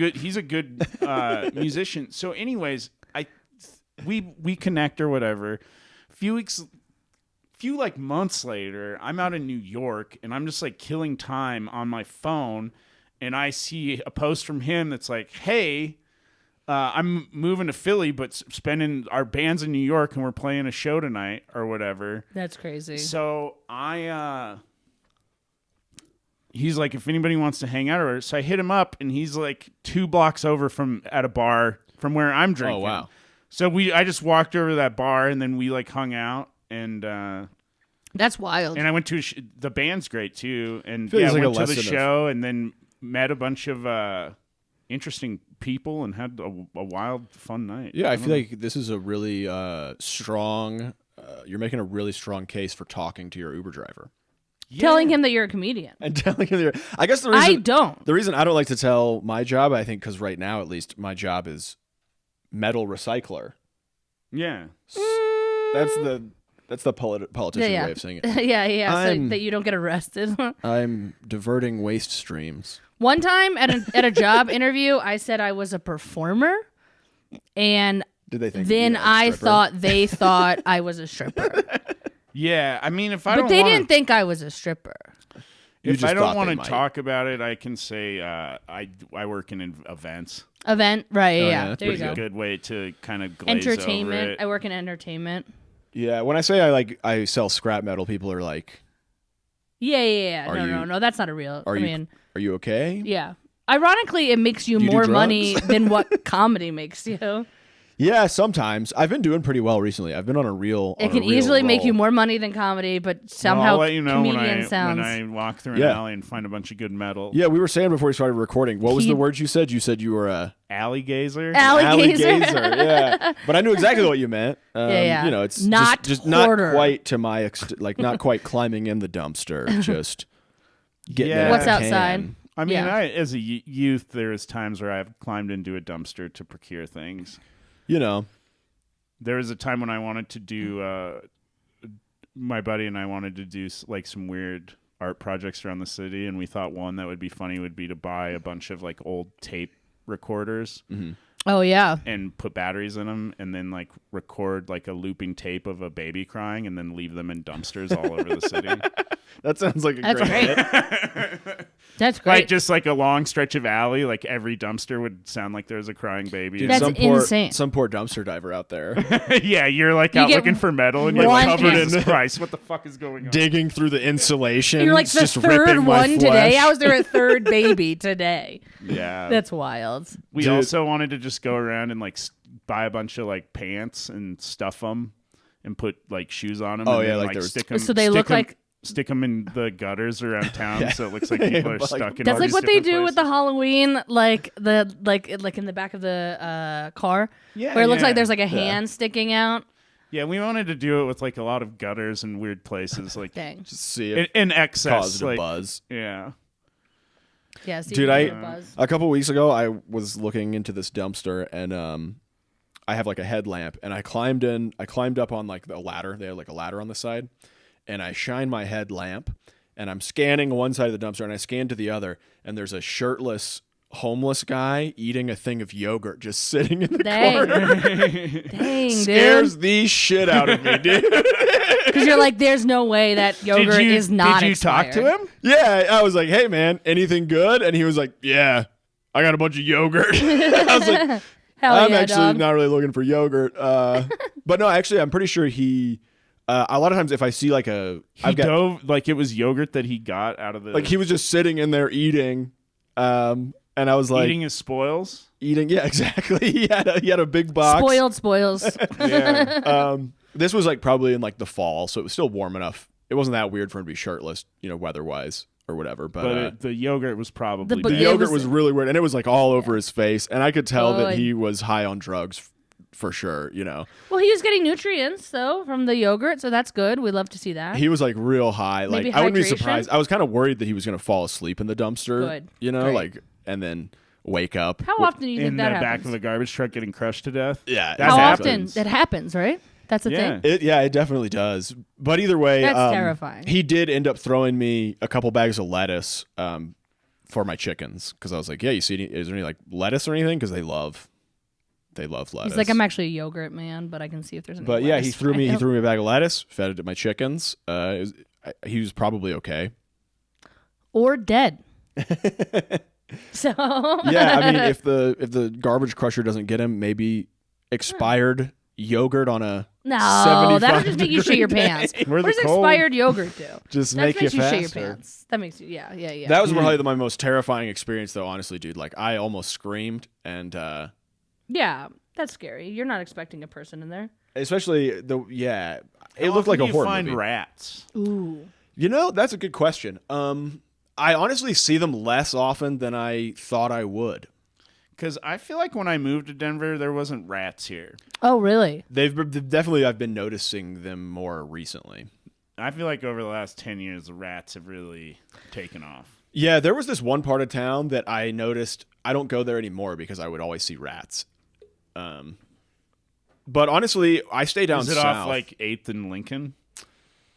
good musician. So, anyways, we connect or whatever. Few like months later, I'm out in New York, and I'm just like killing time on my phone, and I see a post from him that's like, hey. I'm moving to Philly, but spending our band's in New York, and we're playing a show tonight or whatever. That's crazy. So he's like, if anybody wants to hang out, or so I hit him up, and he's like 2 blocks over at a bar from where I'm drinking. Oh wow! So I just walked over to that bar, and then we like hung out, and That's wild. I went to the band's great too, and Feels like went a to the lesson show, and then met a bunch of interesting people and had a wild, fun night. Yeah, I feel like this is a really strong. You're making a really strong case for talking to your Uber driver Telling him that you're a comedian. and telling him. I guess the reason I don't. The reason I don't like to tell my job, I think, because right now at least my job is metal recycler. Yeah. That's the politician way of saying it. yeah. So that you don't get arrested. I'm diverting waste streams. One time at a job interview, I said I was a performer, and Did they think? then you were a I stripper? thought they thought I was a stripper. Yeah, I mean, if I But don't they wanna, didn't think I was a stripper. You if just I don't thought want they to might. talk about it, I can say I work in events. Event, right? yeah, Yeah, that's there you pretty go. A good way to kind of glaze Entertainment. over it. I work in entertainment. Yeah, when I say I sell scrap metal, people are like, Yeah. Are you- No. That's not a real. "Are you okay?" Yeah. Ironically, it makes you Do you do more drugs? money than what comedy makes you. Yeah, sometimes I've been doing pretty well recently. I've been on a real. It can easily make you more money than comedy, but somehow I'll let you know when comedian sounds. when I walk through an Yeah. alley and find a bunch of good metal. Yeah, we were saying before we started recording. What was He- the word you said? You said you were a Alley gazer. Alligator. yeah. But I knew exactly what you meant. Yeah. You know, it's Not just not hoarder. quite to my like not quite climbing in the dumpster, just getting Yeah. it What's out the outside? can. I mean, Yeah. as a youth, there is times where I've climbed into a dumpster to procure things. You know, There was a time when I wanted to do, my buddy and I wanted to do like some weird art projects around the city, and we thought one that would be funny would be to buy a bunch of like old tape recorders Oh yeah. and put batteries in them, and then like record like a looping tape of a baby crying, and then leave them in dumpsters all over the city. that sounds like a That's great. great. That's great. Like just like a long stretch of alley, like every dumpster would sound like there was a crying baby. Dude, That's some poor, insane. Some poor dumpster diver out there Yeah, you're like You out get looking for metal, and you're one like covered piece. in Christ. What the fuck is going on? digging through the insulation. You're like it's the just third ripping my one today. flesh. I was there a third baby today. Yeah, That's wild. we Dude. also wanted to just go around and like buy a bunch of like pants and stuff them and put like shoes on them. Oh, and yeah, then, like there was- stick them. So they look like- stick them in the gutters around town, so it looks like people are But, like, stuck in. That's all like these what they different do with the places. Halloween, like in the back of the car, Yeah, where it looks yeah. like there's like a hand sticking out. Yeah, we wanted to do it with like a lot of gutters and weird places, like Dang. Just see if in excess, caused like, a buzz. Yeah. Yeah, see Dude, if you get a buzz. a couple weeks ago, I was looking into this dumpster, and I have like a headlamp, and I climbed up on like the ladder. They had like a ladder on the side, and I shine my headlamp, and I'm scanning one side of the dumpster, and I scan to the other, and there's a shirtless homeless guy eating a thing of yogurt just sitting in the corner. Dang, Scares dude. the shit out of me, dude. Because you're like, there's no way that yogurt is not Did you expired. talk to him? Yeah, I was like, hey, man, anything good? And he was like, yeah, I got a bunch of yogurt. I was like, Hell I'm yeah, actually dog. not really looking for yogurt. But no, actually, I'm pretty sure he, a lot of times if I see like He dove, like it was yogurt that he got out of the... like he was just sitting in there eating, and I was like... eating his spoils? Eating, yeah, exactly. He had a big box. Spoiled spoils. Yeah. This was like probably in like the fall, so it was still warm enough. It wasn't that weird for him to be shirtless, weather-wise or whatever. But the yogurt was probably... But the it yogurt was- was really weird, and it was like all over his face, and I could tell Oh, that he was high on drugs for sure. Well, he was getting nutrients, though, from the yogurt, so that's good. We love to see that. He was like real high. Like Maybe I wouldn't be hydration? surprised. I was kind of worried that he was going to fall asleep in the dumpster. Good. Great. Like and then wake up. How often do you think in the that back happens? of a garbage truck getting crushed to death? Yeah. That How happens. often? That happens, right? That's the Yeah. thing. It definitely does. But either way, That's terrifying. He did end up throwing me a couple bags of lettuce for my chickens because I was like, yeah, is there any like lettuce or anything? Because they love lettuce. He's like, I'm actually a yogurt man, but I can see if there's any But yeah, he lettuce threw right me now. a bag of lettuce, fed it to my chickens. He was probably okay. Or dead. So Yeah, I mean, if the garbage crusher doesn't get him, maybe expired yogurt on a no, that'll 75 just make you shit your degree pants. day. Where What the does cold- expired yogurt do? Just That make you makes you shit your faster. pants. That makes you, yeah. That was probably my most terrifying experience, though. Honestly, dude, like I almost screamed, and Yeah, that's scary. You're not expecting a person in there. especially it How looked like often a do horror you find movie. rats? Ooh. That's a good question. I honestly see them less often than I thought I would. Because I feel like when I moved to Denver, there wasn't rats here. Oh, really? They've definitely I've been noticing them more recently. I feel like over the last 10 years, the rats have really taken off. Yeah, there was this one part of town that I noticed. I don't go there anymore because I would always see rats. But honestly, I stay down Is it south. off like 8th and Lincoln?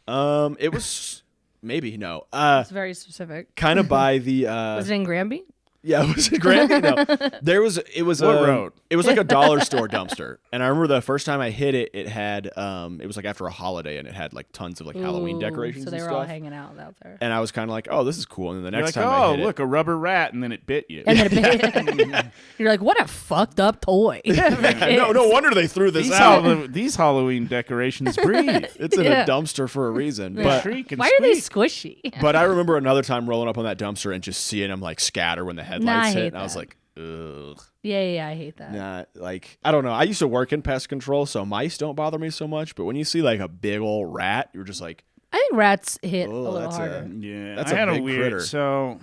It was maybe no. It's very specific. Kind of by the. Was it in Granby? Yeah, was it Granby? No, it was What road? It was like a dollar store dumpster, and I remember the first time I hit it, it had it was like after a holiday, and it had like tons of like Halloween Ooh, decorations. So they and were stuff. all hanging out there. And I was kind of like, oh, this is cool. And then the You're next like, time I oh, hit look, a rubber rat, and then it bit you. And then you're like, what a fucked up toy. it, no wonder they threw this These, out. these Halloween decorations breathe. It's in Yeah. a dumpster for a reason. Yeah. But Shriek and Why are they squeak. squishy? but I remember another time rolling up on that dumpster and just seeing them like scatter when the headlights I hit. hate And I was that. like, ugh. Yeah, I hate that. Nah, like I don't know. I used to work in pest control, so mice don't bother me so much. But when you see like a big old rat, you're just like, I think rats hit a oh, little that's harder. Yeah, That's I a had a big weird. critter. So,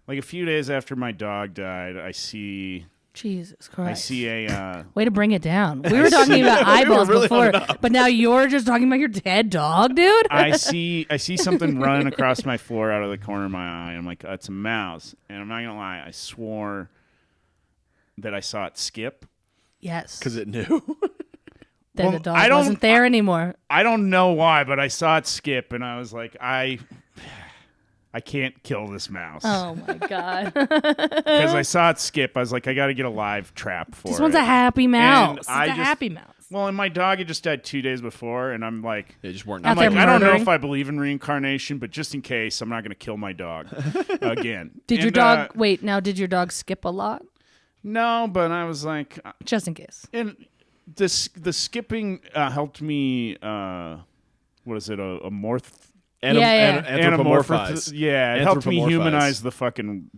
like a few days after my dog died, I see Jesus Christ. a. Way to bring it down. We were talking about eyeballs really before, hung it but now you're just talking about your dead dog, dude? I see something running across my floor out of the corner of my eye. I'm like, it's a mouse, and I'm not gonna lie, I swore that I saw it skip. Yes. because it knew. Then Well, the dog I don't- wasn't there anymore. I don't know why, but I saw it skip, and I was like, I can't kill this mouse. Oh my God. Because I saw it skip. I was like, I got to get a live trap for This it. one's a happy mouse. And It's I a just- happy mouse. Well, and my dog had just died 2 days before, and I'm like, They just weren't. Out I'm there like, I don't know murdering? if I believe in reincarnation, but just in case, I'm not going to kill my dog again. Did your And, dog, wait, now did your dog skip a lot? No, but I was like, Just in case. and the skipping helped me. What is it? A morph. Anthropomorphize. Yeah, it helped me Anthropomorphize. humanize the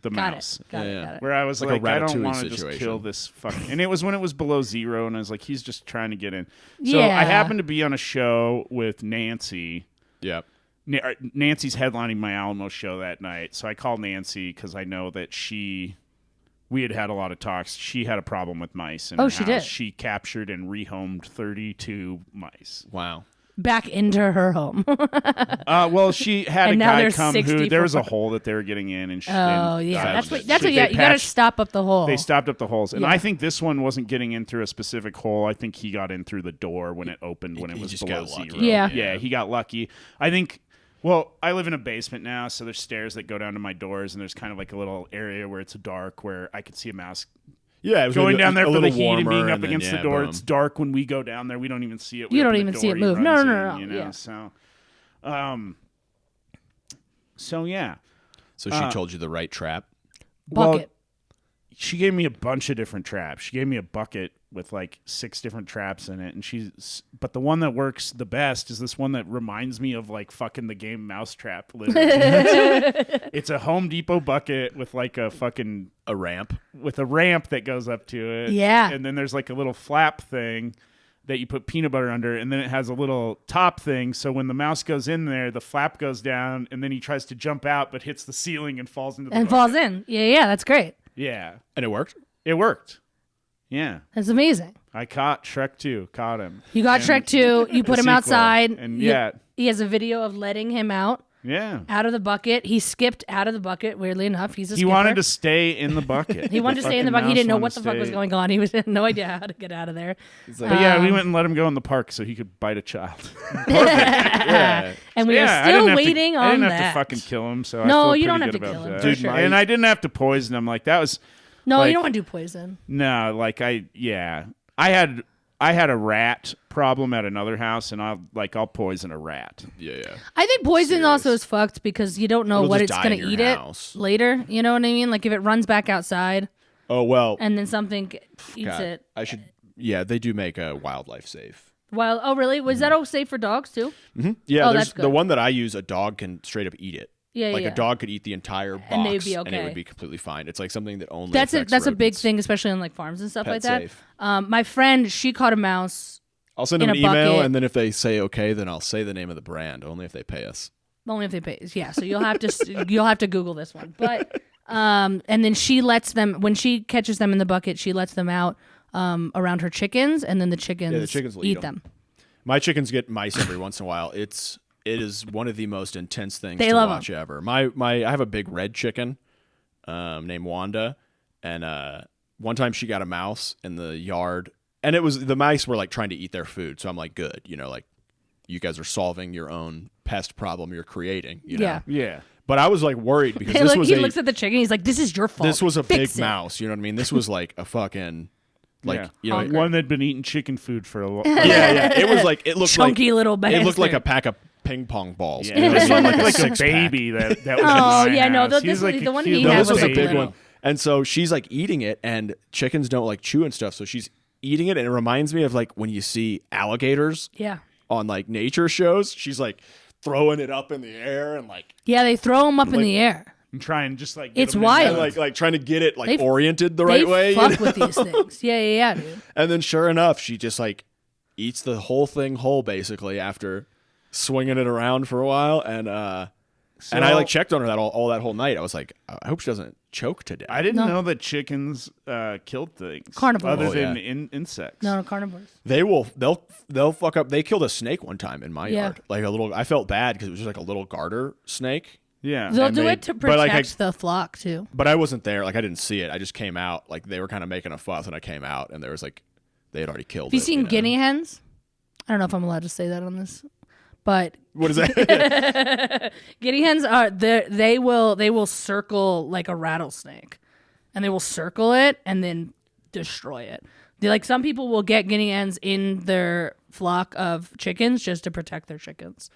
Got mouse. it. Got Yeah. it. Where I was Like a like, I don't Ratatouille want to just situation. kill this fucking. And it was when it was below 0, and I was like, he's just trying to get in. So Yeah. I happened to be on a show with Nancy. Yeah. Nancy's headlining my Alamo show that night, so I called Nancy because I know that she we had a lot of talks. She had a problem with mice in Oh, her she house. did? She captured and rehomed 32 mice. Wow. Back into her home. Well, she had And a now guy there's come who 64. there was a hole that they were getting in, and Oh, yeah. That's what you got to patched- stop up the hole. They stopped up the holes, and Yeah. I think this one wasn't getting in through a specific hole. I think he got in through the door when it opened when it He was just below got lucky. zero. Yeah. Yeah, he got lucky. I think. Well, I live in a basement now, so there's stairs that go down to my doors, and there's kind of like a little area where it's dark, where I could see a mouse Yeah, it was going down there for the little heat and warmer, being up and then, against the yeah, door. boom. It's dark when we go down there. We don't even see it. You We don't open even the see door, it he move. No, runs no, in, no, yeah. So yeah. So she told you the right trap. Bucket. Well, she gave me a bunch of different traps. She gave me a bucket with like 6 different traps in it, and but the one that works the best is this one that reminds me of like fucking the game Mousetrap. Literally. It's a Home Depot bucket with like a ramp. with a ramp that goes up to it. Yeah. And then there's like a little flap thing that you put peanut butter under, and then it has a little top thing, so when the mouse goes in there, the flap goes down, and then he tries to jump out but hits the ceiling and falls into the And bucket. falls in. Yeah, that's great. Yeah. And it worked? It worked. Yeah. That's amazing. I caught Shrek 2. Caught him. You got And Shrek 2. You put the him sequel. outside. And You- he has a video of letting him out of the bucket. He skipped out of the bucket, weirdly enough. He's a He skipper. wanted to stay in the bucket. He wanted to stay in the fucking bucket. He didn't know mouse what the fuck wanted was to going on. He had no idea how to get out of there. Like, But yeah, we went and let him go in the park so he could bite a child. yeah. And we Yeah, were still waiting I on didn't that. have to fucking kill him, so No, I feel you don't pretty have good to kill about him. that. Dude, and I didn't have to poison him. Like that was No, like, you don't want to do poison. no. Like I had a rat problem at another house, and I'll poison a rat. Yeah. I think poison Serious. also is fucked because you don't know It'll what just it's die going in to your eat house. it later. You know what I mean? Like if it runs back outside Oh, well. and then something eats God, it. I should. Yeah, they do make a wildlife safe. Well, oh really? Was that all safe for dogs too? Yeah, Oh, there's that's good. the one that I use, a dog can straight up eat it. Yeah, Like yeah. a dog could eat the entire box And they'd be and it okay. would be completely fine. It's like something that only That's affects a big rodents. thing, especially on like farms and stuff Pet like that. safe. My friend, she caught a mouse. I'll send in them an a email, bucket. and then if they say okay, then I'll say the name of the brand, only if they pay us. Only if they pay. Yeah, so you'll have to Google this one. But and then she lets them when she catches them in the bucket, she lets them out around her chickens, and then the chickens will eat them. My chickens get mice every once in a while. It is one of the most intense things They to love watch ever. I have a big red chicken named Wanda, and one time she got a mouse in the yard, and the mice were like trying to eat their food. So I'm like, good, like you guys are solving your own pest problem you're creating. You know? Yeah. Yeah. But I was like worried because He looks at the chicken. He's like, "This is your fault. this was a Fix big it." mouse. You know what I mean? This was like a fucking like one that'd been eating chicken food for a while. yeah. It was like it looked Chunky little bastard. It looked like a pack of ping pong balls. Yeah, It was like, like a a six-pack. baby that was. Oh, in my yeah, no, house. this was like was- the a one cute he No, had this was a like big little. one. And so she's like eating it, and chickens don't like chew and stuff. So she's eating it, and it reminds me of like when you see alligators Yeah. on like nature shows. She's like throwing it up in the air and like Yeah, they throw them up in the air. And try and just like. get It's them in wild. there. and like trying to get it like They- oriented the They right way. fuck you know? with these things. Yeah, dude. And then sure enough, she just like eats the whole thing whole basically after swinging it around for a while. And I like checked on her all that whole night. I was like, I hope she doesn't choke to death. I didn't No. know that chickens killed things. Carnivores. Other Oh, than yeah. insects. No, carnivores. They'll fuck up. They killed a snake one time in my Yeah. yard. Like a little. I felt bad because it was just like a little garter snake. Yeah. They'll And do they- it to but, like, protect the flock too. But I wasn't there. Like I didn't see it. I just came out. Like they were kind of making a fuss, and I came out, and there was like they had already killed. Have you it, seen know? guinea hens? I don't know if I'm allowed to say that on this, but What is that? guinea hens are they will circle like a rattlesnake, and they will circle it and then destroy it. Like some people will get guinea hens in their flock of chickens just to protect their chickens,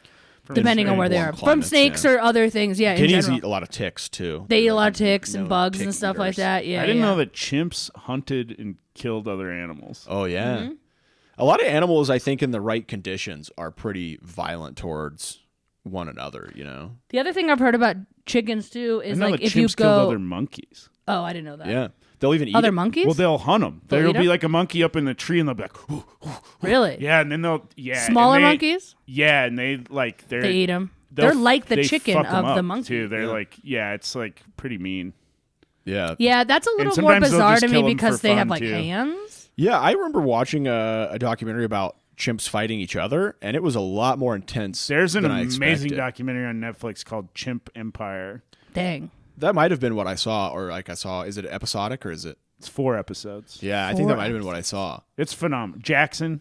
depending on where they warm are, from climates, snakes yeah. or other things. Yeah, in Guineas general. eat a lot of ticks too. They eat a lot of ticks and No, bugs tick and stuff like eaters. that. Yeah, I didn't yeah. know that chimps hunted and killed other animals. Oh yeah. Mm-hmm. A lot of animals, I think, in the right conditions, are pretty violent towards one another. You know. The other thing I've heard about chickens too I is know like that if you chimps killed go. other monkeys. Oh, I didn't know that. Yeah. They'll even eat Other it. monkeys? Well, they'll hunt them. They'll There'll eat be 'em? like a monkey up in the tree, and they'll be like, "Ooh." Really? Yeah, and then they'll Smaller and they- monkeys? Yeah, and they like They eat them. they'll- They're like the they chicken fuck 'em of the up, monkey. too. They're like it's like pretty mean. Yeah. Yeah, that's a little more sometimes they'll bizarre just to me kill 'em because for they have fun, like too. hands. Yeah, I remember watching a documentary about chimps fighting each other, and it was a lot more intense. There's an than I amazing expected. documentary on Netflix called Chimp Empire. Dang. That might have been what I saw, or like I saw. Is it episodic or is it? It's 4 episodes. Yeah, I think that might have been what I saw. It's phenomenal. Jackson.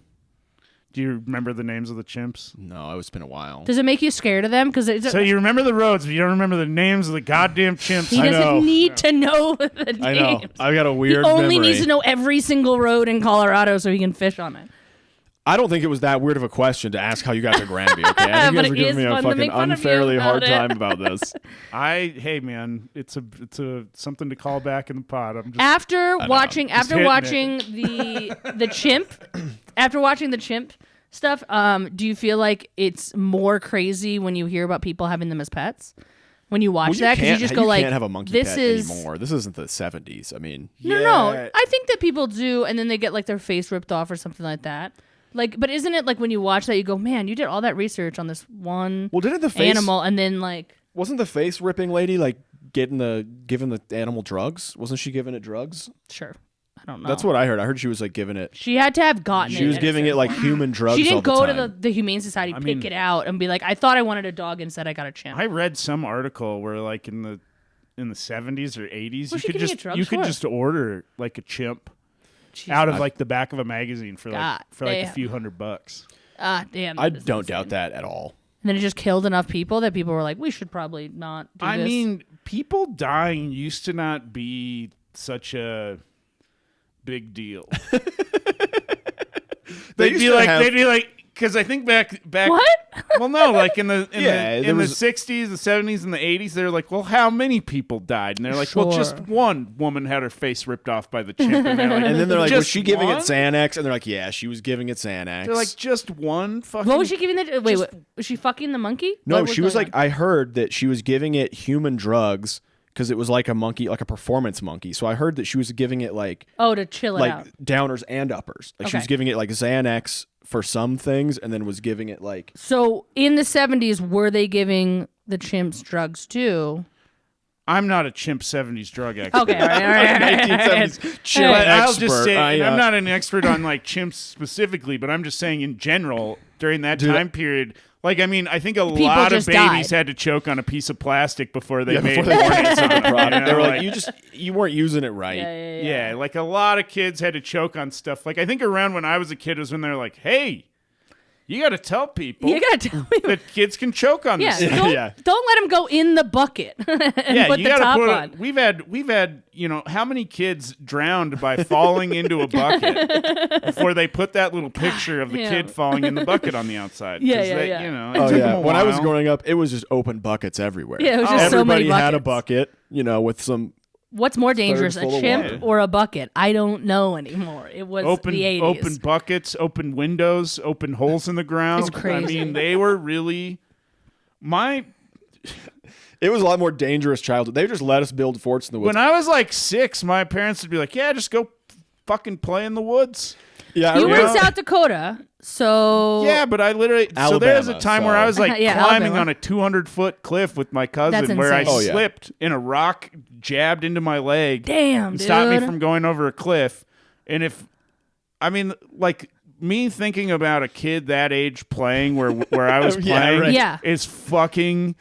Do you remember the names of the chimps? No, it's been a while. Does it make you scared of them? Because So you remember the roads, but you don't remember the names of the goddamn chimps. he I know. doesn't need to know the names. I know. I've got a weird He only memory. needs to know every single road in Colorado so he can fish on it. I don't think it was that weird of a question to ask how you got to Granby. Okay, I think But you guys are it giving is me a fun to fucking make fun of you unfairly about hard it. time about this. Hey man, it's a something to call back in the pod. I'm just After watching hitting the chimp, after watching the chimp stuff, do you feel like it's more crazy when you hear about people having them as pets? When you watch that, because you just go like, can't have a monkey "This pet is anymore. This isn't the 70s. I mean, no." I think that people do, and then they get like their face ripped off or something like that. Like, but isn't it like when you watch that, you go, "Man, you did all that research on this one didn't the face animal," and then like, wasn't the face ripping lady like giving the animal drugs? Wasn't she giving it drugs? sure, I don't know. That's what I heard. I heard she was like giving it. she had to have gotten. She was giving it like human drugs. She all didn't the go to time. the Humane Society, pick it out, and be like, "I thought I wanted a dog, instead I got a chimp." I read some article where like in the 70s or 80s, What's she you could giving just it drugs you could for? just order like a chimp Jeez. out of like the back of a magazine for God like a damn. few $100. Ah, damn. I that is don't insane. doubt that at all. And then it just killed enough people that people were like, "We should probably not do I this." mean, people dying used to not be such a big deal. They'd be like, because I think back. What? Well, no, like in the Yeah, in there the was- 60s, the 70s, and the 80s, they're like, well, how many people died? And they're like, well, just Sure. one woman had her face ripped off by the chimp. And, they're like, And then they're like, "Was "Just she giving one?" it Xanax?" And they're like, "Yeah, she was giving it Xanax." They're like, just one fucking. What was she giving the? Wait, was she fucking the monkey? No, What she was going like, on? I heard that she was giving it human drugs because it was like a monkey, like a performance monkey. So I heard that she was giving it like to chill it out. downers and uppers. Like she was Okay. giving it like Xanax for some things, and then was giving it like So in the 70s, were they giving the chimps drugs too? I'm not a chimp 70s drug expert. Okay, all right. 1970s chimp But I'll expert. just say, and I'm I, not an expert on like chimps specifically, but I'm just saying in general, during that time period, like, I mean, I think a lot of just babies died. had to choke on a piece of plastic before they made before they warnings on the it, product. you know, They were like, you weren't using it right. yeah, like a lot of kids had to choke on stuff. Like, I think around when I was a kid was when they're like, hey, you got to tell people You gotta tell me. that kids can choke on Yeah, this. don't, Yeah. don't let them go in the bucket and Yeah, put you the gotta top put on. it. We've had, you know, how many kids drowned by falling into a bucket before they put that little picture of the Yeah. kid falling in the bucket on the outside? 'Cause Yeah, yeah, they, yeah. You know, it Oh took yeah. them a When I was while. growing up, it was just open buckets everywhere. Yeah, it was just so many Everybody had a buckets. bucket, you know, with some. What's more dangerous, full a of chimp water. or a bucket? I don't know anymore. It was the 80s. Open buckets, open windows, open holes in the ground. It's crazy. I mean, they were really It was a lot more dangerous childhood. They just let us build forts in the woods. when I was like 6, my parents would be like, "Yeah, just go fucking play in the woods." yeah, You I were in remember- South Dakota, so Yeah, but I literally so there was a Alabama, time where I was like Yeah, climbing Alabama. on a 200-foot cliff with my cousin That's where I insane. Oh, yeah. slipped and a rock jabbed into my leg Damn, and stopped me dude. from going over a cliff. And if I mean like me thinking about a kid that age playing where I was Yeah, playing right. Yeah. is fucking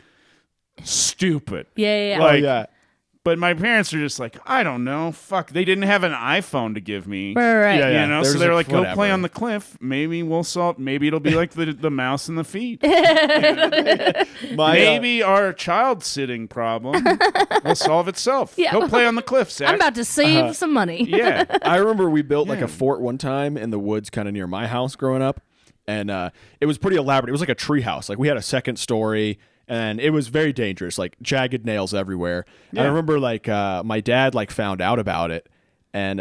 stupid. yeah. Oh Like, yeah. But my parents are just like, I don't know, fuck. They didn't have an iPhone to give me. Right. Yeah, yeah. You know, so There's they're like like, go whatever. play on the cliff. Maybe we'll solve. Maybe it'll be like the mouse and the feet. Maybe our child sitting problem will solve itself. Yeah. Go play on the cliff, Zach. I'm about to save some money. yeah. I remember we built like Yeah. a fort one time in the woods kind of near my house growing up. And it was pretty elaborate. It was like a tree house. Like we had a second story and it was very dangerous, like jagged nails everywhere. And I remember like my dad like found out about it and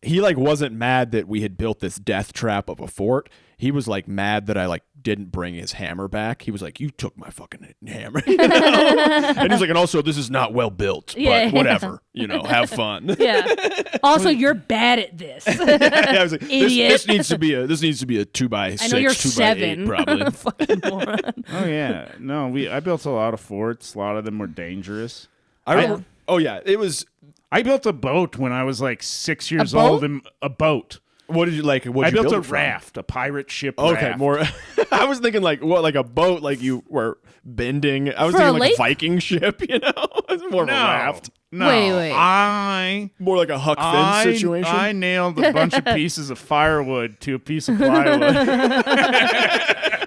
he like wasn't mad that we had built this death trap of a fort. He was like mad that I like didn't bring his hammer back. He was like, "You took my fucking hammer," you know? And he's like, "And also, this is not well built, Yeah. but whatever, you know, have fun." Yeah. Also, you're bad at this. I was like, Idiot. This needs to be a 2x6, I know you're 2x8, 7. probably. Fucking moron. Oh yeah. No, I built a lot of forts. A lot of them were dangerous. I remember. Oh yeah, it was. I built a boat when I was like 6 years boat? old. And a boat. What did you like? What I you built build a it from? raft, a pirate ship Okay, raft. more. I was thinking like what, like a boat, like you were bending. I was For a thinking like lake? a Viking ship. You know, it's more of a raft. No, Wait. More like a Huck Finn situation. I nailed a bunch of pieces of firewood to a piece of plywood,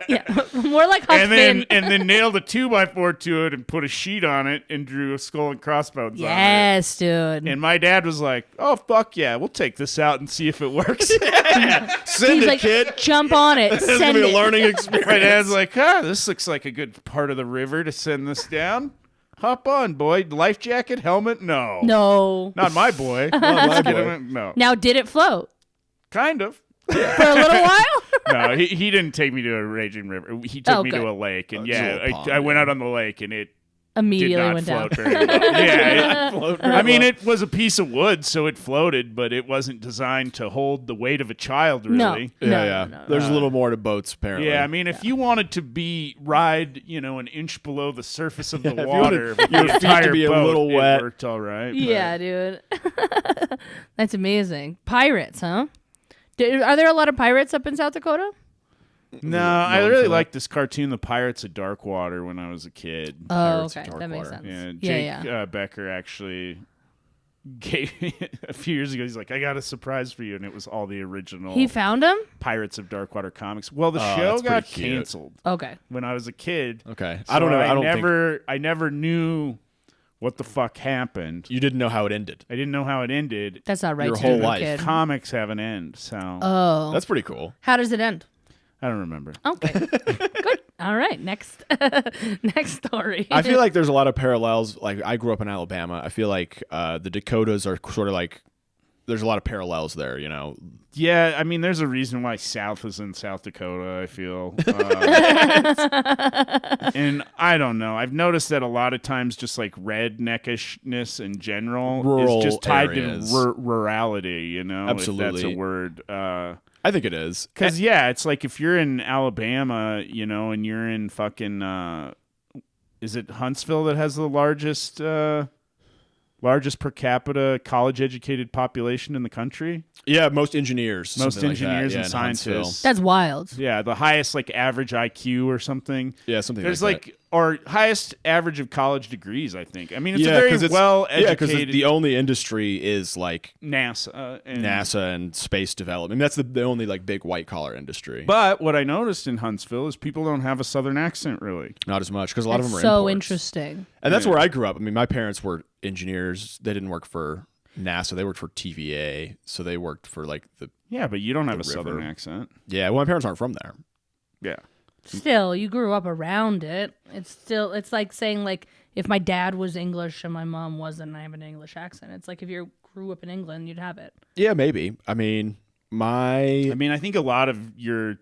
Yeah, more like Huck Finn. and then nailed a 2x4 to it and put a sheet on it and drew a skull and crossbones on it. Yes, dude. And my dad was like, "Oh fuck yeah, we'll take this out and see if it works." Send He's it, like, kid. jump on it. This is gonna Send be a it. learning experience. My dad's like, this looks like a good part of the river to send this down. Hop on, boy. Life jacket, helmet? No. No. Not my boy. my boy. No. Now, did it float Kind of. for a little while? No, he didn't take me to a raging river. He took me good. to a lake, and just a yeah, little pond, I went out on the lake, and it did Immediately not went down. float very well. Yeah, Float I mean, it was a piece of wood, so it floated, but it wasn't designed to hold the weight of a child, No. really. Yeah. No. There's a little more to boats, apparently. Yeah, I mean, if you wanted to ride, an inch below the surface of the if you water, wanted with your the feet to entire be a boat, little it wet. worked all right. Yeah, dude. That's amazing. Pirates, huh? Are there a lot of pirates up in South Dakota? No, I known really for that. liked this cartoon, The Pirates of Darkwater, when I was a kid. Oh, Pirates of okay. That makes Darkwater. sense. Yeah, Yeah, Jake Becker actually gave me a few years ago. He's like, "I got a surprise for you," and it was all the original He found him? Pirates of Darkwater comics. Well, the Oh, show that's got pretty cute. canceled Okay. when I was a kid. Okay. So I don't know. I don't think I never knew what the fuck happened. you didn't know how it ended. I didn't know how it ended. That's not right Your to whole do, life. kid. Comics have an end, so Oh. That's pretty cool. How does it end? I don't remember. Okay. Good. All right. Next next story. I feel like there's a lot of parallels. Like I grew up in Alabama. I feel like the Dakotas are sort of like there's a lot of parallels there. You know. Yeah, I mean, there's a reason why South is in South Dakota, I feel. And I don't know. I've noticed that a lot of times just like redneckishness in general Rural is just tied areas. to rurality, if that's Absolutely. a word. I think it is. Because, yeah, it's like if you're in Alabama, and you're in fucking, is it Huntsville that has the largest per capita college-educated population in the country? Yeah, most engineers. Most something like that. engineers Yeah, and in Huntsville. scientists. That's wild. Yeah, the highest like average IQ or something. Yeah, something There's like like or highest average of college degrees, I think. I mean, it's yeah, a very 'cause it's- well Yeah, because educated the only industry is like NASA. And, NASA and space development. That's the only like big white collar industry. But what I noticed in Huntsville is people don't have a Southern accent really. Not as much because a lot That's of them are so imports. interesting. And that's Yeah. where I grew up. I mean, my parents were engineers. They didn't work for NASA. They worked for TVA. So they worked for like the Yeah, but you don't have a river. Southern accent. yeah. Well, my parents aren't from there. Yeah. Still, you grew up around it. It's like saying like if my dad was English and my mom wasn't, and I have an English accent. It's like if you grew up in England, you'd have it. Yeah, maybe. I mean, I mean, I think a lot of your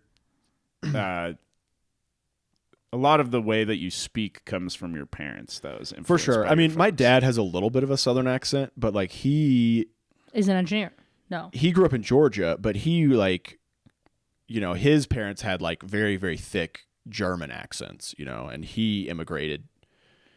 a lot of the way that you speak comes from your parents, though. Is for influenced sure. by I your mean, my folks. dad has a little bit of a Southern accent, but like he Is an engineer? No. grew up in Georgia, but he like, his parents had like very, very thick German accents, and he immigrated.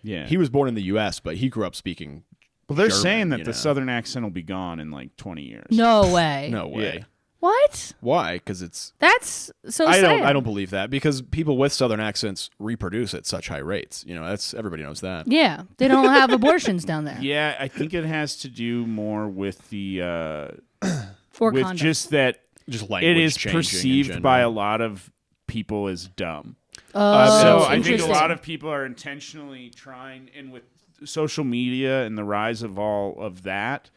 Yeah. He was born in the U.S., but he grew up speaking. Well, they're German, saying that you the know. Southern accent will be gone in like 20 years. No way. No way. Yeah. What? Why? Because it's. That's so I sad. don't believe that because people with Southern accents reproduce at such high rates. That's everybody knows that. Yeah, they don't have abortions down there. Yeah, I think it has to do more with the Or with condoms. just that Just language it is changing in perceived by a general. lot of people as dumb. Oh, So I think a interesting. lot of people are intentionally trying, and with social media and the rise of all of that,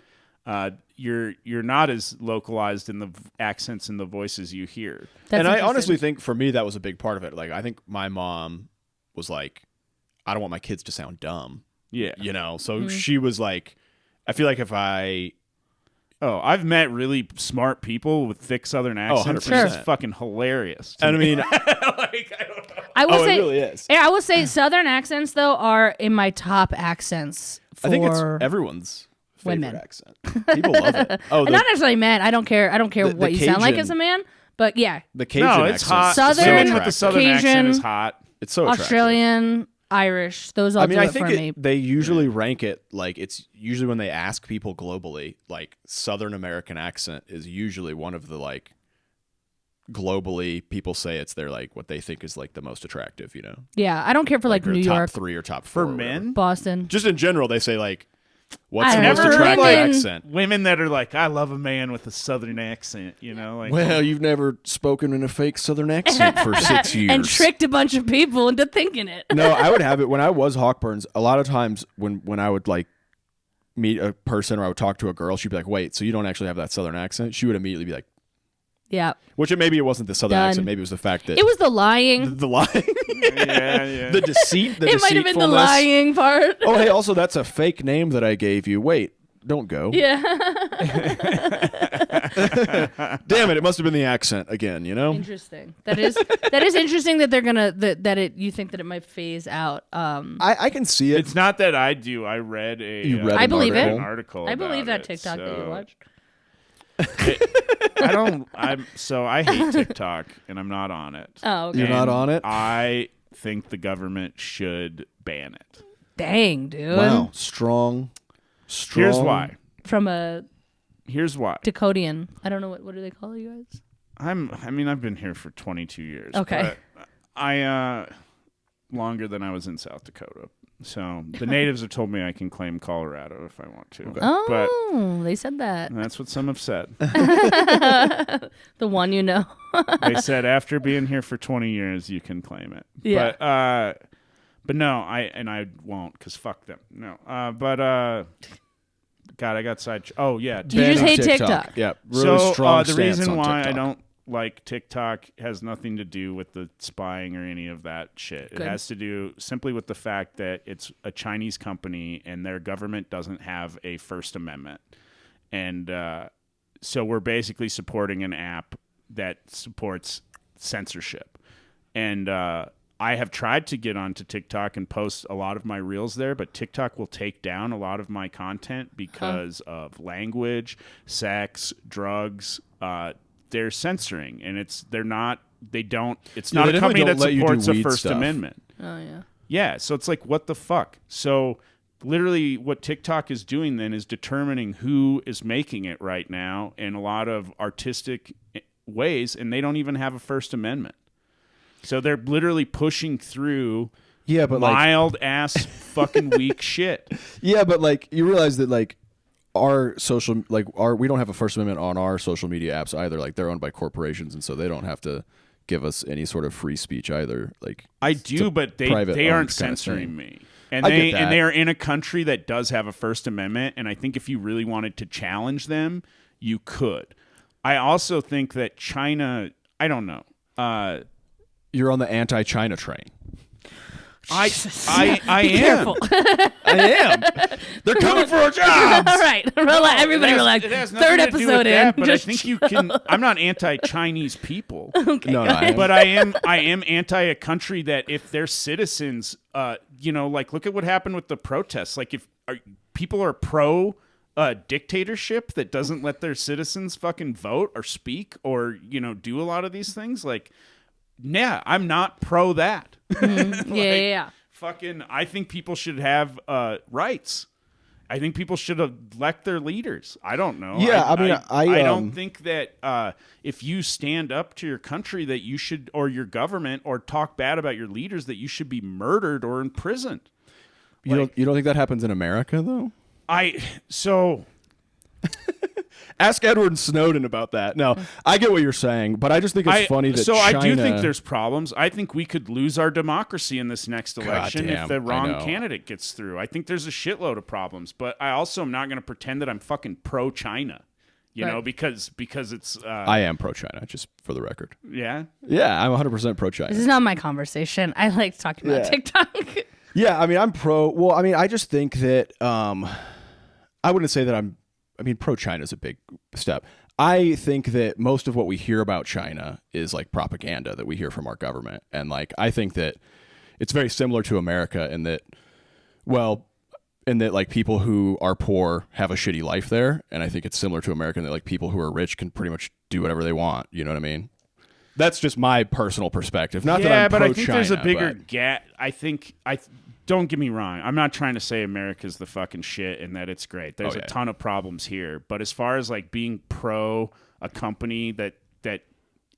you're not as localized in the accents and the voices you hear. That's and I interesting. honestly think for me that was a big part of it. Like I think my mom was like, I don't want my kids to sound dumb. Yeah. So Mm-hmm. she was like, I feel like if I Oh, I've met really smart people with thick Southern accents. 100%. and it's fucking hilarious. to and I me. mean, I will oh, say, it really is. Yeah, I will say Southern accents though are in my top accents for I think it's everyone's favorite women. accent. People love it. Oh, And not necessarily men. I don't care. I don't care the what you sound like Cajun- as a man. But yeah, the Cajun no, it's accent's hot. Southern, Women with the Southern accent Cajun, is hot. It's so attractive. Australian, Irish. Those all I mean, do I it for think me. they usually rank it like it's usually when they ask people globally, like Southern American accent is usually one of the like globally people say it's their like what they think is like the most attractive, you know? Yeah, I don't care for like their New top York, 3 or top 4 For or whatever. men? Boston. Just in general, they say like, what's I the don't most know. attractive Women- accent? Women that are like, I love a man with a southern accent, you know? Like, Well, you've never spoken in a fake Southern accent for 6 years. And tricked a bunch of people into thinking it. No, I would have it when I was Hawkburns. A lot of times when I would like meet a person or I would talk to a girl, she'd be like, "Wait, so you don't actually have that Southern accent?" She would immediately be like, Yeah. which maybe it wasn't the Southern Done. accent, maybe it was the fact that It was the lying. the lying, yeah. the deceit, the It might have been the deceitfulness. lying part. Oh, hey, also that's a fake name that I gave you. Wait, don't go. Yeah. Damn it, it must have been the accent again. You know. Interesting. That is interesting that they're gonna that it you think that it might phase out. I can see it. It's not that I do. I read a. You read I an believe it. An article. I believe about that it, TikTok that you so- watched. I don't. I hate TikTok, and I'm not on it. Oh, okay. You're not And on it? I think the government should ban it. Dang, dude. Wow, strong. Here's why. From a Here's why. Dakodian. I don't know what do they call you guys? I mean, I've been here for 22 years. Okay. But I longer than I was in South Dakota. So the natives have told me I can claim Colorado if I want to. Oh, they said that. But that's what some have said. The one you know. They said after being here for 20 years, you can claim it. Yeah. But no, I won't because fuck them. No. God, I got side. Oh yeah. You just hate TikTok. Yeah, really So strong the stance reason on why I TikTok. don't like TikTok has nothing to do with the spying or any of that shit. Good. It has to do simply with the fact that it's a Chinese company and their government doesn't have a First Amendment. And so we're basically supporting an app that supports censorship. And I have tried to get onto TikTok and post a lot of my reels there, but TikTok will take down a lot of my content because of language, sex, drugs. They're censoring, and it's not they a definitely company don't that let you do supports a weed First stuff. Amendment. Oh yeah. Yeah, so it's like, what the fuck? So literally what TikTok is doing then is determining who is making it right now in a lot of artistic ways, and they don't even have a First Amendment. So they're literally pushing through Yeah, but mild ass fucking weak shit. yeah, but like you realize that like our social we don't have a First Amendment on our social media apps either. Like they're owned by corporations, and so they don't have to give us any sort of free speech either. Like I it's do, a but they private aren't owned kind of censoring thing. me. And I get that. they are in a country that does have a First Amendment, and I think if you really wanted to challenge them, you could. I also think that China, I don't know. You're on the anti-China train. I Be am. careful. I am. They're coming for our jobs. All right. Relax. Everybody relax. It has nothing Third to do with episode in. that, but I Just think you can. I'm not anti-Chinese people. okay. No, I am. But I am anti a country that if their citizens, like look at what happened with the protests. Like if people are pro dictatorship that doesn't let their citizens fucking vote or speak or do a lot of these things, like, yeah, I'm not pro that. Yeah. Fucking, I think people should have rights. I think people should elect their leaders. I don't know. Yeah, I don't think that if you stand up to your country that you should, or your government, or talk bad about your leaders, that you should be murdered or imprisoned. You don't think that happens in America though? Ask Edward Snowden about that. No, I get what you're saying, but I just think it's funny that China... I do think there's problems. I think we could lose our democracy in this next election if the wrong candidate gets through. I think there's a shitload of problems, but I also am not going to pretend that I'm fucking pro-China, because it's... I am pro-China, just for the record. Yeah? Yeah, I'm 100% pro-China. This is not my conversation. I like talking about TikTok. Yeah, I mean, I'm pro... Well, I mean, I just think that... I wouldn't say that pro-China is a big step. I think that most of what we hear about China is like propaganda that we hear from our government. And like, I think that it's very similar to America in that like people who are poor have a shitty life there. And I think it's similar to America in that like people who are rich can pretty much do whatever they want. You know what I mean? That's just my personal perspective. Not that I'm pro-China. I think there's a bigger gap. I think don't get me wrong. I'm not trying to say America's the fucking shit and that it's great. There's a ton of problems here. But as far as like being pro a company that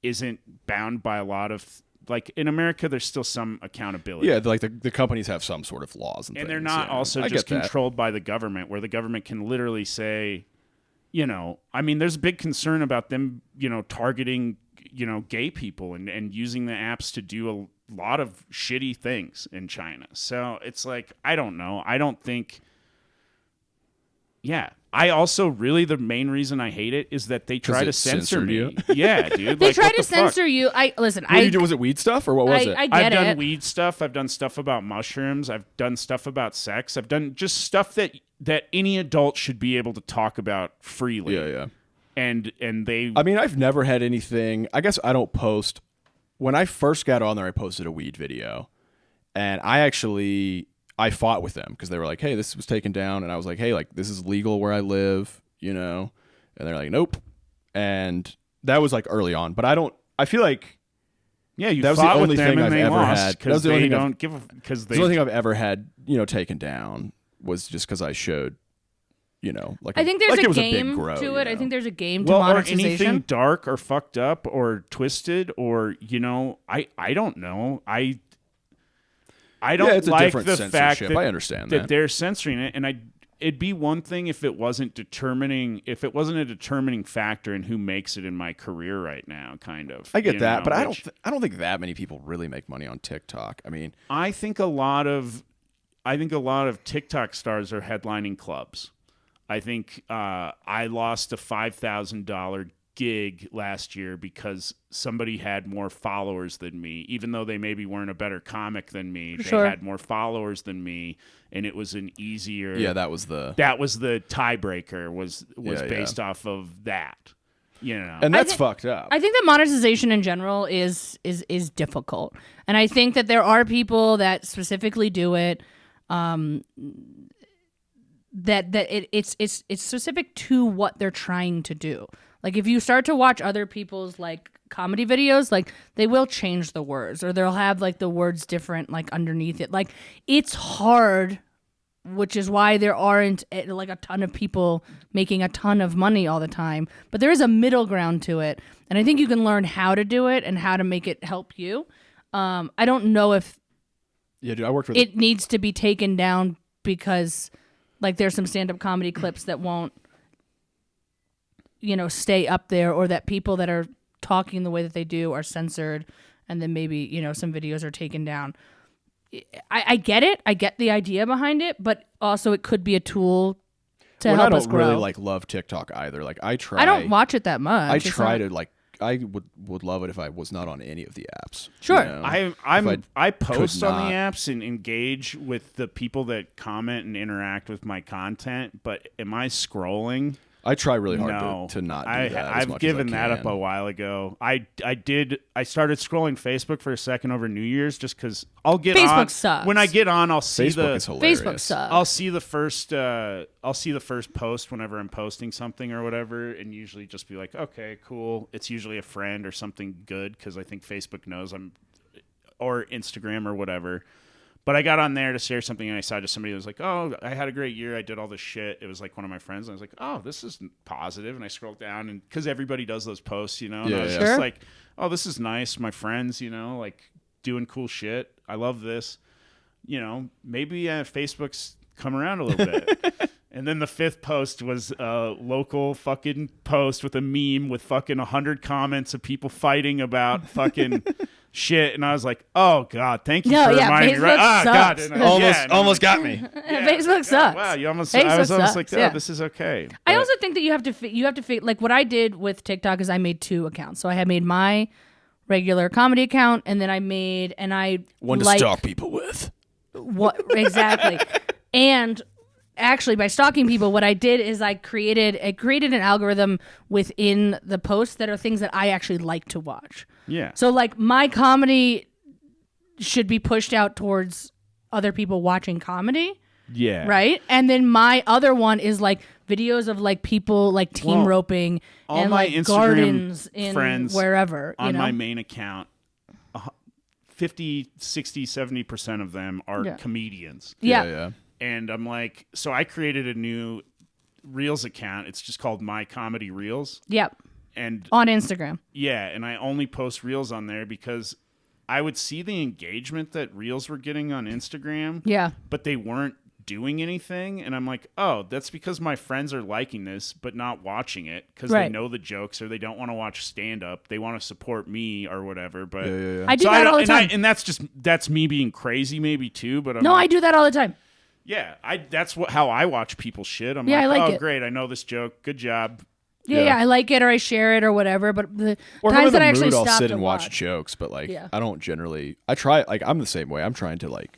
isn't bound by a lot of like in America, there's still some accountability. Yeah, like the companies have some sort of laws and things. They're not also just controlled by the government, where the government can literally say, I mean, there's a big concern about them, targeting, gay people and using the apps to do a lot of shitty things in China. So it's like, I don't know. I don't think. Yeah. I also really, the main reason I hate it is that they try to censor me. You? Yeah, dude. They try to censor you. Listen. What did you do? Was it weed stuff or what was it? I've done weed stuff. I've done stuff about mushrooms. I've done stuff about sex. I've done just stuff that any adult should be able to talk about freely. Yeah. And they. I mean, I've never had anything. I guess I don't post. When I first got on there, I posted a weed video, and I fought with them because they were like, "Hey, this was taken down," and I was like, "Hey, like this is legal where I live," and they're like, "Nope," and that was like early on. But I feel like, yeah, you that was fought the only with them thing and I've they ever lost had. because they don't give because the only thing I've ever had, taken down was just because I showed, like I think there's like a it was game a big grow, to it. I think there's a game to or monetization. anything dark or fucked up or twisted or I don't know. I don't it's a like different the fact censorship. that, I understand that they're censoring it, and it'd be one thing if it wasn't a determining factor in who makes it in my career right now. Kind of, I get that, but I don't think that many people really make money on TikTok. I mean, I think a lot of TikTok stars are headlining clubs. I think I lost a $5,000 gig last year because somebody had more followers than me, even though they maybe weren't a better comic than me. Sure. They had more followers than me, and it was an easier. Yeah, that was the tiebreaker. Was based off of that. And that's fucked up. I think that monetization in general is difficult, and I think that there are people that specifically do it. It's specific to what they're trying to do. Like if you start to watch other people's like comedy videos, like they will change the words or they'll have like the words different like underneath it. Like it's hard, which is why there aren't like a ton of people making a ton of money all the time. But there is a middle ground to it, and I think you can learn how to do it and how to make it help you. I don't know if I worked with it needs to be taken down because like there's some stand-up comedy clips that won't stay up there, or that people that are talking the way that they do are censored, and then maybe some videos are taken down. I get it. I get the idea behind it, but also it could be a tool to help us grow. I don't really like love TikTok either. Like I don't watch it that much. I try to like. I would love it if I was not on any of the apps. Sure. I post on the apps and engage with the people that comment and interact with my content, but am I scrolling? I try really hard No, to not do that. I've given that up a while ago. I started scrolling Facebook for a second over New Year's just because I'll get Facebook on. sucks. When I get on, I'll see Facebook is hilarious. Facebook sucks. I'll see the first post whenever I'm posting something or whatever, and usually just be like, okay, cool. It's usually a friend or something good because I think Facebook knows or Instagram or whatever. But I got on there to share something, and I saw just somebody that was like, oh, I had a great year. I did all this shit. It was like one of my friends. And I was like, oh, this is positive. And I scrolled down, and because everybody does those posts, and I was just like, oh, this is nice. My friends, like doing cool shit. I love this. Maybe Facebook's come around a little bit. And then the fifth post was a local fucking post with a meme with fucking 100 comments of people fighting about fucking shit. And I was like, oh, God, thank you for reminding me. Right? God. And almost got me. Facebook sucks. Wow, I was sucks. almost like, oh, this is okay. I also think that you have to like what I did with TikTok is I made 2 accounts. So I had made my regular comedy account, and then I made one to stalk people with. What exactly? And actually, by stalking people, what I did is I created an algorithm within the posts that are things that I actually like to watch. Yeah. So like my comedy should be pushed out towards other people watching comedy. Yeah. Right? And then my other one is like videos of like people like team roping and my like Instagram gardens in friends wherever. On my main account, 50, 60, 70% of them are comedians. Yeah. And I'm like, so I created a new Reels account. It's just called My Comedy Reels. Yep. And on Instagram. Yeah, and I only post Reels on there because I would see the engagement that Reels were getting on Instagram. Yeah. But they weren't doing anything, and I'm like, oh, that's because my friends are liking this but not watching it because they know the jokes or they don't want to watch stand-up. They want to support me or whatever. But I do that all the time. And that's me being crazy maybe too. But I do that all the time. Yeah, that's how I watch people's shit. I'm I like oh, it. Great, I know this joke. Good job. Yeah, I like it or I share it or whatever. But the or times that I actually mood, stop I'll sit to and watch jokes, but like I don't generally. I try I'm the same way. I'm trying to like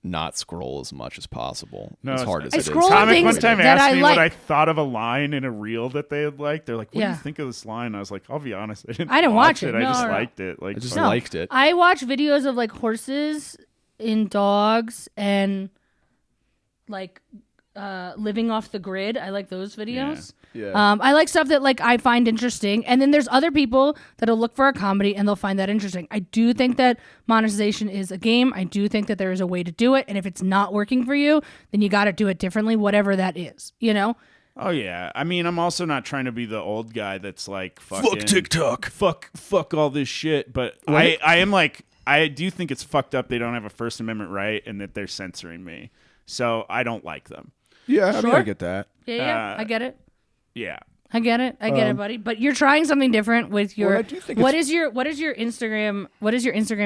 not scroll as much as possible. No, as hard as I it is. scroll Comic things one time that asked I me like. what I thought of a line in a reel that they had liked. They're like, "What do you think of this line?" I was like, "I'll be honest, I didn't watch it. I just liked it. Like, I just liked it. I watch videos of like horses and dogs and like living off the grid. I like those videos. Yeah. I like stuff that like I find interesting, and then there's other people that'll look for a comedy and they'll find that interesting. I do think that monetization is a game. I do think that there is a way to do it, and if it's not working for you, then you got to do it differently, whatever that is. You know? Oh yeah. I mean, I'm also not trying to be the old guy that's like, fuck TikTok, fuck all this shit. But I am like, I do think it's fucked up. They don't have a First Amendment right, and that they're censoring me. So I don't like them. Yeah, I mean, I get that. Yeah, I get it. Yeah. I get it, buddy. But you're trying something different with your. Well, I do think what is your Instagram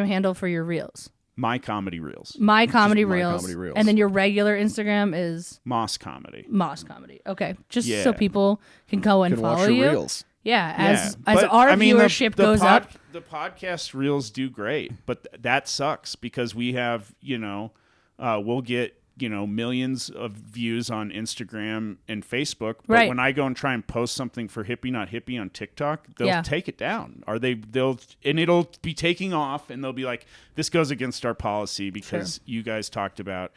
handle for your reels? My Comedy Reels. My Comedy My Reels. Comedy Reels. And then your regular Instagram is Moss Comedy. Moss Comedy. Okay, just so people can go and follow watch your you. reels. Yeah, as But, our I mean, viewership goes up. The podcast reels do great, but that sucks because we have, we'll get, millions of views on Instagram and Facebook. But when I go and try and post something for Hippie Not Hippie on TikTok, they'll take it down. Or and it'll be taking off, and they'll be like, this goes against our policy because you guys talked about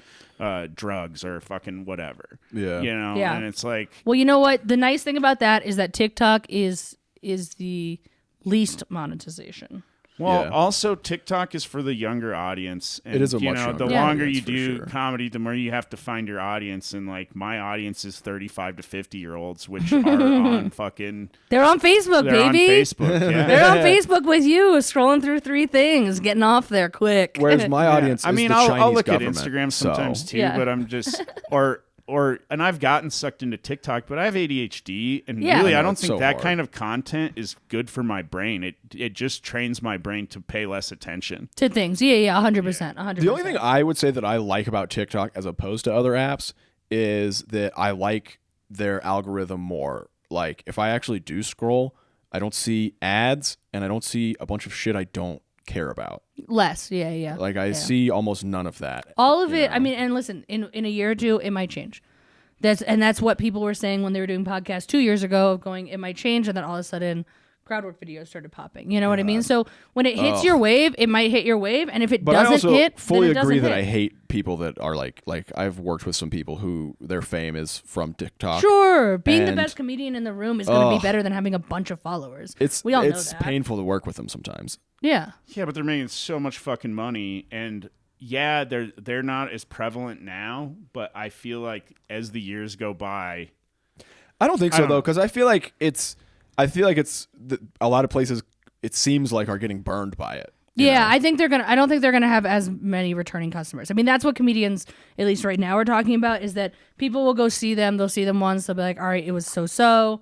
drugs or fucking whatever. Yeah. And it's like, Well, you know what? The nice thing about that is that TikTok is the least monetization. Well, also TikTok is for the younger audience. And, it is a much younger the longer you audience, do comedy, the more you have to find your audience. And like my audience is 35 to 50-year-olds, which are on fucking. They're on Facebook, They're baby. on Facebook. Yeah. They're on Facebook with you, scrolling through 3 things, getting off there quick. Whereas my audience, is I mean, the I'll Chinese look government, at Instagram sometimes too, Yeah. but I'm just and I've gotten sucked into TikTok, but I have ADHD, and Yeah. really, I I know, don't it's think so that hard. kind of content is good for my brain. It just trains my brain to pay less attention. To things. Yeah, 100%. 100%. The only thing I would say that I like about TikTok as opposed to other apps is that I like their algorithm more. Like, if I actually do scroll, I don't see ads and I don't see a bunch of shit I don't care about. Less. Yeah. Like, I see almost none of that. All of it. I mean, and listen, in a year or two, it might change. That's what people were saying when they were doing podcasts 2 years ago, going, it might change, and then all of a sudden, crowd work videos started popping. You know what I mean? So when it hits your wave, it might hit your wave, and if it But I doesn't also hit, fully then it agree doesn't that hit. I hate people that are like I've worked with some people who their fame is from TikTok. Sure, being the And- best comedian in the room is going to be better than having a bunch of followers. We all know that. Painful to work with them sometimes. Yeah. Yeah, but they're making so much fucking money, and yeah, they're not as prevalent now, but I feel like as the years go by, I don't think so though, because I feel like it's a lot of places. It seems like are getting burned by it. Yeah, I don't think they're gonna have as many returning customers. I mean, that's what comedians, at least right now, are talking about, is that people will go see them. They'll see them once. They'll be like, all right, it was so.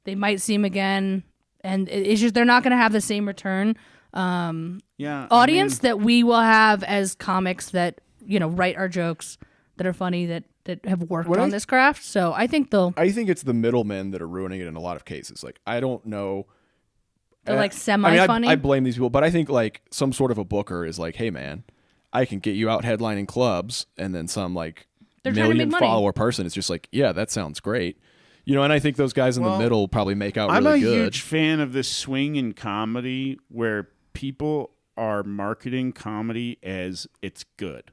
They might see them again, and it's just they're not gonna have the same return audience that we will have as comics that write our jokes that are funny that have worked on this craft. So I think it's the middlemen that are ruining it in a lot of cases. Like, I don't know. they're like semi-funny. I blame these people, but I think like some sort of a booker is like, hey man, I can get you out headlining clubs, and then some like They're trying to million make money. follower person is just like, yeah, that sounds great. And I think those guys in the middle probably make out I'm really a good. huge fan of this swing in comedy where people are marketing comedy as it's good.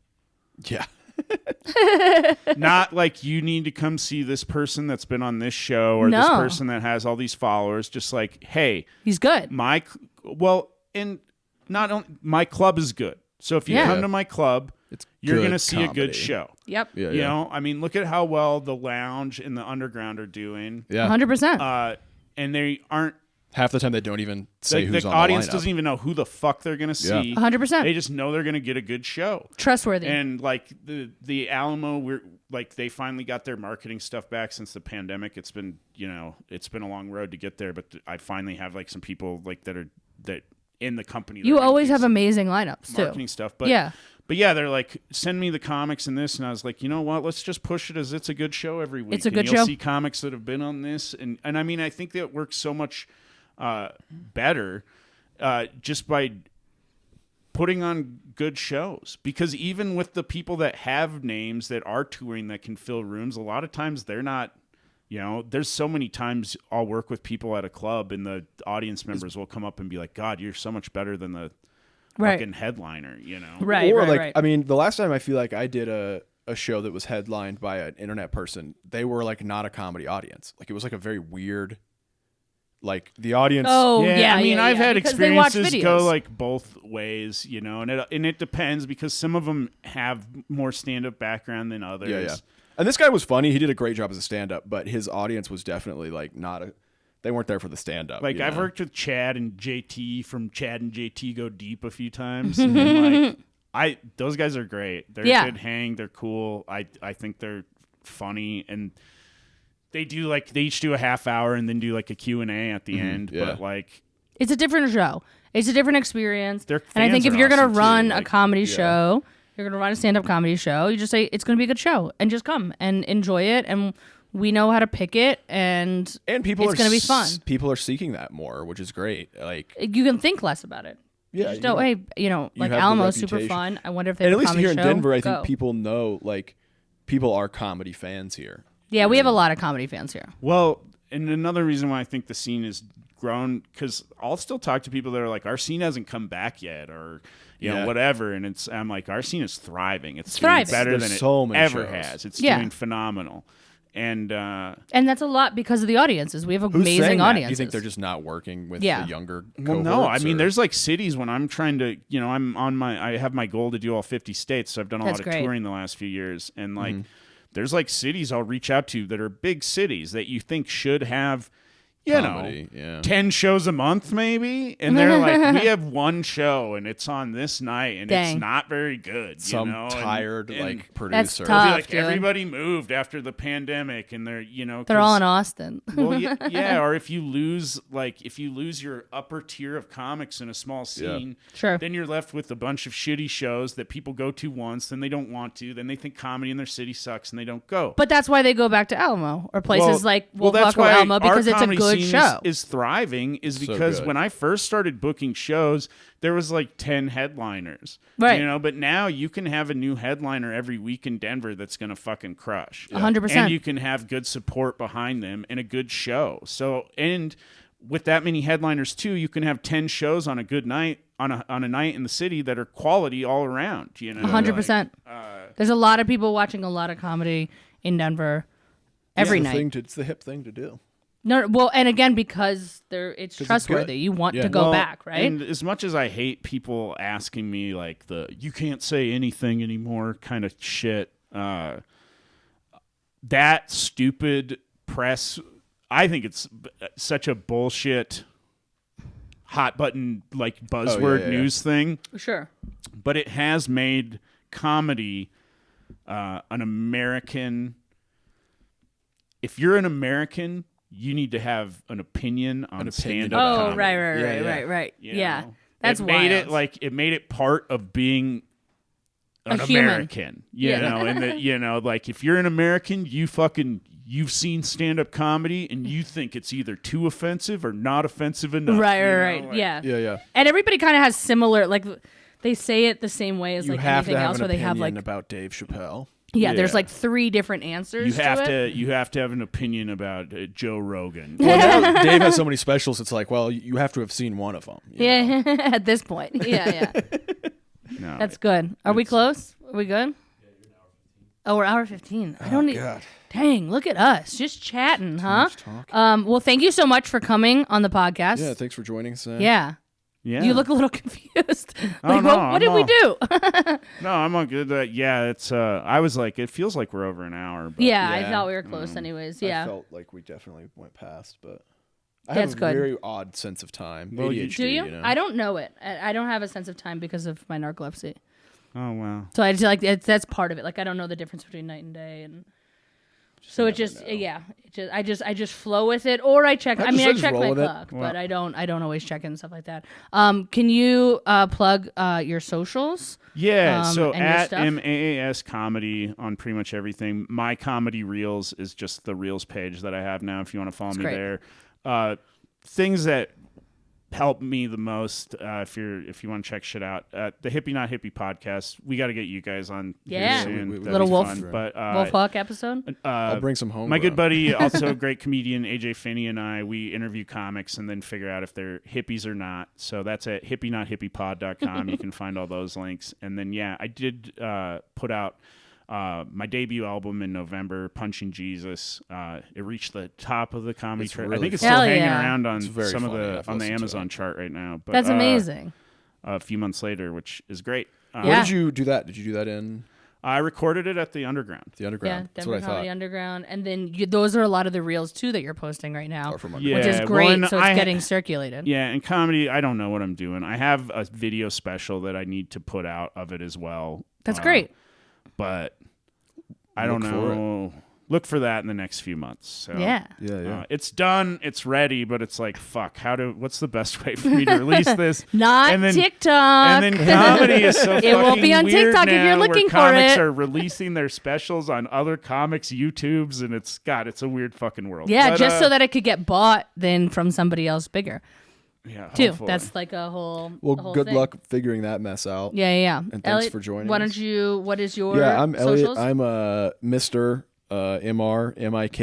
Yeah. Not like you need to come see this person that's been on this show or this person that has all these followers. Just like, hey, he's good. my club is good. So if you Yeah. come to my club, you're good going to see a comedy. good show. Yep. Yeah, You know, I mean, look at how well the Lounge and the Underground are doing. Yeah. 100%. And they aren't. Half the time they don't even say who's The on audience the lineup. doesn't even know who the fuck they're going to see. 100%. They just know they're going to get a good show. Trustworthy. And like the Alamo, they finally got their marketing stuff back since the pandemic. It's been a long road to get there, but I finally have like some people like that in the company. You that are always gonna have do amazing lineups, too. marketing stuff, but Yeah. But yeah, they're like, send me the comics and this, and I was like, you know what? Let's just push it as it's a good show every week. It's a good and you'll show. see comics that have been on this, and I mean, I think that works so much better just by putting on good shows. Because even with the people that have names that are touring that can fill rooms, a lot of times they're not. You know, there's so many times I'll work with people at a club, and the audience members will come up and be like, "God, you're so much better than the." Fucking headliner, you know. Right, or right, like, right. I mean, the last time I feel like I did a show that was headlined by an internet person, they were like not a comedy audience. Like it was like a very weird, like the audience. Oh, yeah. I mean, I've had because they watch experiences go videos. like both ways, you know, and it depends because some of them have more stand-up background than others. Yeah. And this guy was funny. He did a great job as a stand-up, but his audience was definitely like they weren't there for the stand-up. Like you I've know? worked with Chad and JT from Chad and JT Go Deep a few times. And like those guys are great. They're Yeah. a good hang. They're cool. I think they're funny, and they each do a half hour and then do like a Q&A at the end. yeah. But like It's a different show. It's a different experience. Their And I think fans if are you're going awesome, to run too. a Like, comedy yeah. show, you're going to run a stand-up comedy show, you just say, it's going to be a good show. And just come and enjoy it. And we know how to pick it. And people it's are going to be fun. People are seeking that more, which is great. Like, You can think less about it. yeah, Just know, hey, like have the Alamo's super reputation. fun. I wonder if they and have at a least comedy here in show. Denver, I Go. think people know, like, people are comedy fans here. Yeah, we have a lot of comedy fans here. Well, and another reason why I think the scene is grown, because I'll still talk to people that are like, our scene hasn't come back yet, or you know, whatever, and I'm like, our scene is thriving. It's doing thriving. better There's than so it many ever shows. has. It's Yeah. doing phenomenal, and that's a lot because of the audiences. We have Who's amazing saying that? audiences. Do you think they're just not working with Yeah. the younger well, no, I cohorts, mean, or- there's like cities when I'm trying to, you know, I have my goal to do all 50 states, so I've done a That's lot of great. touring the last few years, and like, there's like cities I'll reach out to that are big cities that you think should have, you Comedy, know, yeah. 10 shows a month maybe, and they're like, we have one show and it's on this night and Dang. it's not very good. Some you know? tired and like That's producer. tough. It'll be like dude. everybody moved after the pandemic, and they're, you know, They're all 'cause- in Austin. well, yeah, or if you lose your upper tier of comics in a small scene, Sure. then you're left with a bunch of shitty shows that people go to once, then they don't want to, then they think comedy in their city sucks, and they don't go. But that's why they go back to Alamo or places like well, WolfHawk that's or why Alamo our because it's a comedy good scene show. Is thriving is So because good. when I first started booking shows, there was like 10 headliners, Right. You know, but now you can have a new headliner every week in Denver that's gonna fucking crush, 100%. and you can have good support behind them and a good show. So, and with that many headliners too, you can have 10 shows on a good night on a night in the city that are quality all around. You know, 100%. There's a lot of people watching a lot of comedy in Denver every night. It's the hip thing to do. No, well, and again because it's it's trustworthy. good. You want Yeah. to go Well, back, right? And as much as I hate people asking me like you can't say anything anymore kind of shit, that stupid press, I think it's such a bullshit hot button like buzzword yeah. news thing, Sure. but it has made comedy an American. If you're an American, you need to have an opinion on stand-up Oh, comedy. right. You Yeah. know? That's it made wild. it made it part of being an A human. American, you Yeah. know, and that, you know, like if you're an American, you've seen stand-up comedy and you think it's either too offensive or not offensive enough. Right. you know? Right. Like, Yeah. Yeah. And everybody kind of has similar, like they say it the same way as You like have to anything have else, an where they opinion have like about Dave Chappelle. there's Yeah. like 3 different answers. You have to it. you have to have an opinion about Joe Rogan. Well, now Dave has so many specials. It's like, well, you have to have seen one of them. you know? Yeah, at this point. Yeah. No, That's good. Are we close? Are we good? Oh, we're hour 15. I don't need. God. Dang, look at us, just chatting, huh? much talk. Well, thank you so much for coming on the podcast. Yeah. Thanks for joining us. Yeah. Yeah. You look a little confused. Oh, Like, no, what did we do? No, I'm on good. Yeah, it's. I was like, it feels like we're over an hour. But Yeah, I thought we were close anyways. Yeah. I felt like we definitely went past, but I That's have a good. very odd sense of time. Well, ADHD, Do you? know? I don't know it. I don't have a sense of time because of my narcolepsy. Oh wow. So I just like that's part of it. Like I don't know the difference between night and day, and so it just I just flow with it, or I check. I check my clock, but I don't always check it and stuff like that. Can you plug your socials? Yeah, so and your at stuff? MAAS Comedy on pretty much everything. My Comedy Reels is just the Reels page that I have now. If you want to follow me great. there, things that help me the most. If you want to check shit out, the Hippie Not Hippie podcast. We got to get you guys on. Yeah. here soon. We- That'd Little be wolf- fun. But WolfHawk episode. I'll bring some home. my good buddy, also a great comedian, AJ Finney, and I, we interview comics and then figure out if they're hippies or not. So that's at hippienotHippiePod.com. You can find all those links. And then, yeah, I did put out my debut album in November, Punching Jesus. It reached the top of the comedy It's chart. I really think it's funny. still Hell hanging yeah. around on It's very some of funny. the I've on the listened to Amazon it. chart right now. But That's amazing. A few months later, which is great. Yeah. Where did you do that? Did you do that in I recorded it at the Underground. the Yeah, underground? That's Denver what I Comedy thought. Underground, and then those are a lot of the reels too that you're posting right now, Or from Yeah. which is well, great. and So it's I- getting circulated. Yeah, and comedy, I don't know what I'm doing. I have a video special that I need to put out of it as well. That's great. But I don't Look for know. Look for that in the next few months. So, Yeah. Yeah. it's done. It's ready. But it's like, fuck. What's the best way for me to release this? Not and then, TikTok. And then comedy is so It won't be on fucking weird TikTok if now, you're looking where for comics it. are releasing their specials on other comics' YouTubes, and it's a weird fucking world. Yeah, But, just so that it could get bought then from somebody else bigger yeah, too. hopefully. That's like a whole. Well, a whole good thing. luck figuring that mess out. Yeah. And thanks Elliot, for joining Why us. don't you? What is your? Yeah, I'm socials? Elliot. I'm Mr. Mike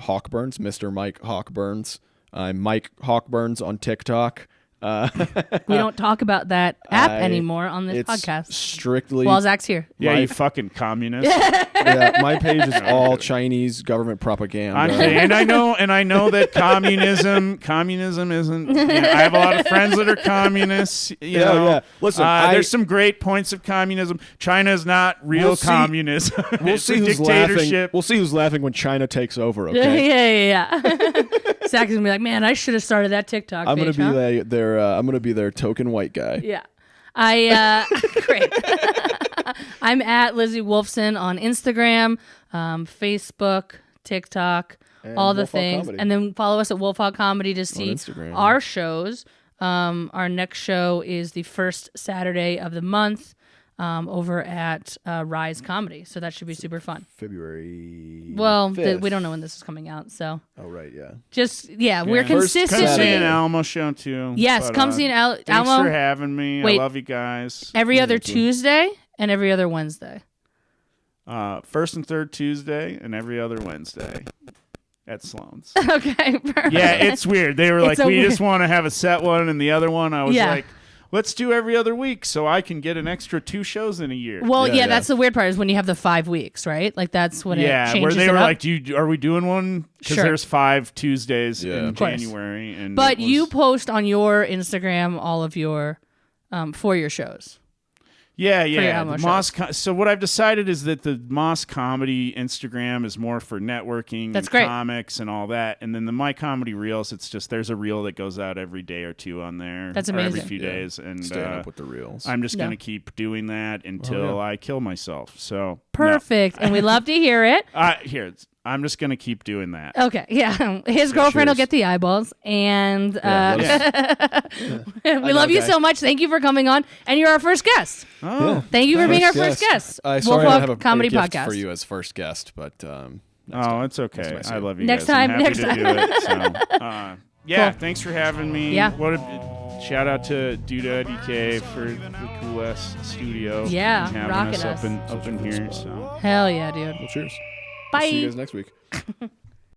Hawkburns, Mr. Mike Hawkburns. I'm Mike Hawkburns on TikTok. We don't talk about that app anymore on this It's podcast. strictly While Zach's here. Yeah, my- you fucking communist. yeah, my page is all Chinese government propaganda. I'm saying, and I know that communism isn't. You know, I have a lot of friends that are communists. You know. yeah. Listen, there's some great points of communism. China is not real We'll see- communism. We'll It's see a who's laughing. dictatorship. We'll see who's laughing when China takes over. Okay. Yeah. Zach is gonna be like, man, I should have started that TikTok. I'm gonna page, be huh? I'm gonna be their token white guy. Yeah. Great. I'm at Lizzy Wolfson on Instagram, Facebook, TikTok, And all the WolfHawk things. Comedy. And then follow us at WolfHawk Comedy to see Instagram. our shows. Our next show is the first Saturday of the month over at Rise Comedy. So that should be super fun. February. Well, 5th. we don't know when this is coming out. So Oh right, yeah. just, we're First consistently. Come see an Saturday. Alamo show too. Yes, But, come see an Thanks Alamo for having me. Wait. I love you guys. every other too. Tuesday and every other Wednesday. First and third Tuesday and every other Wednesday at Sloan's. Okay, perfect. Yeah, it's weird. They were It's like, a we weird- just want to have a set one, and the other one, I was Yeah. like, let's do every other week so I can get an extra 2 shows in a year. Well, Yeah, yeah, yeah. that's the weird part is when you have the 5 weeks, right? Like that's when it yeah, changes where they it were up. like, are we doing one? Because Sure. there's 5 Tuesdays Yeah. in Of course. January. And But it was- you post on your Instagram all of your for your shows. Yeah. your Alamo The Moss so what I've decided is that the Moss Comedy Instagram is more for networking That's and great. comics and all that. And then the My Comedy Reels, it's just there's a reel that goes out every day or two on there. That's or every amazing. few Yeah. days. And Staying up with the reels. I'm just No. going to keep doing that until I kill myself. So Perfect. And we love to hear it. I'm just going to keep doing that. Okay, yeah. His girlfriend will cheers. get the eyeballs. And Yeah, we love you so much. Thank you for coming on. And you're our first guest. Oh, Thank you for being our first guest. Sorry, I WolfHawk don't have a Comedy gift Podcast. for you as first guest, but it's okay. nice I of you. love you Next guys. I'm time, happy next to do it. So, yeah, Cool. thanks for having me. Yeah. Shout out to Duda DK for the cool ass studio. Yeah, and having rocking us us. up in here. So. Hell yeah, dude. well, cheers. Bye. See you guys next week.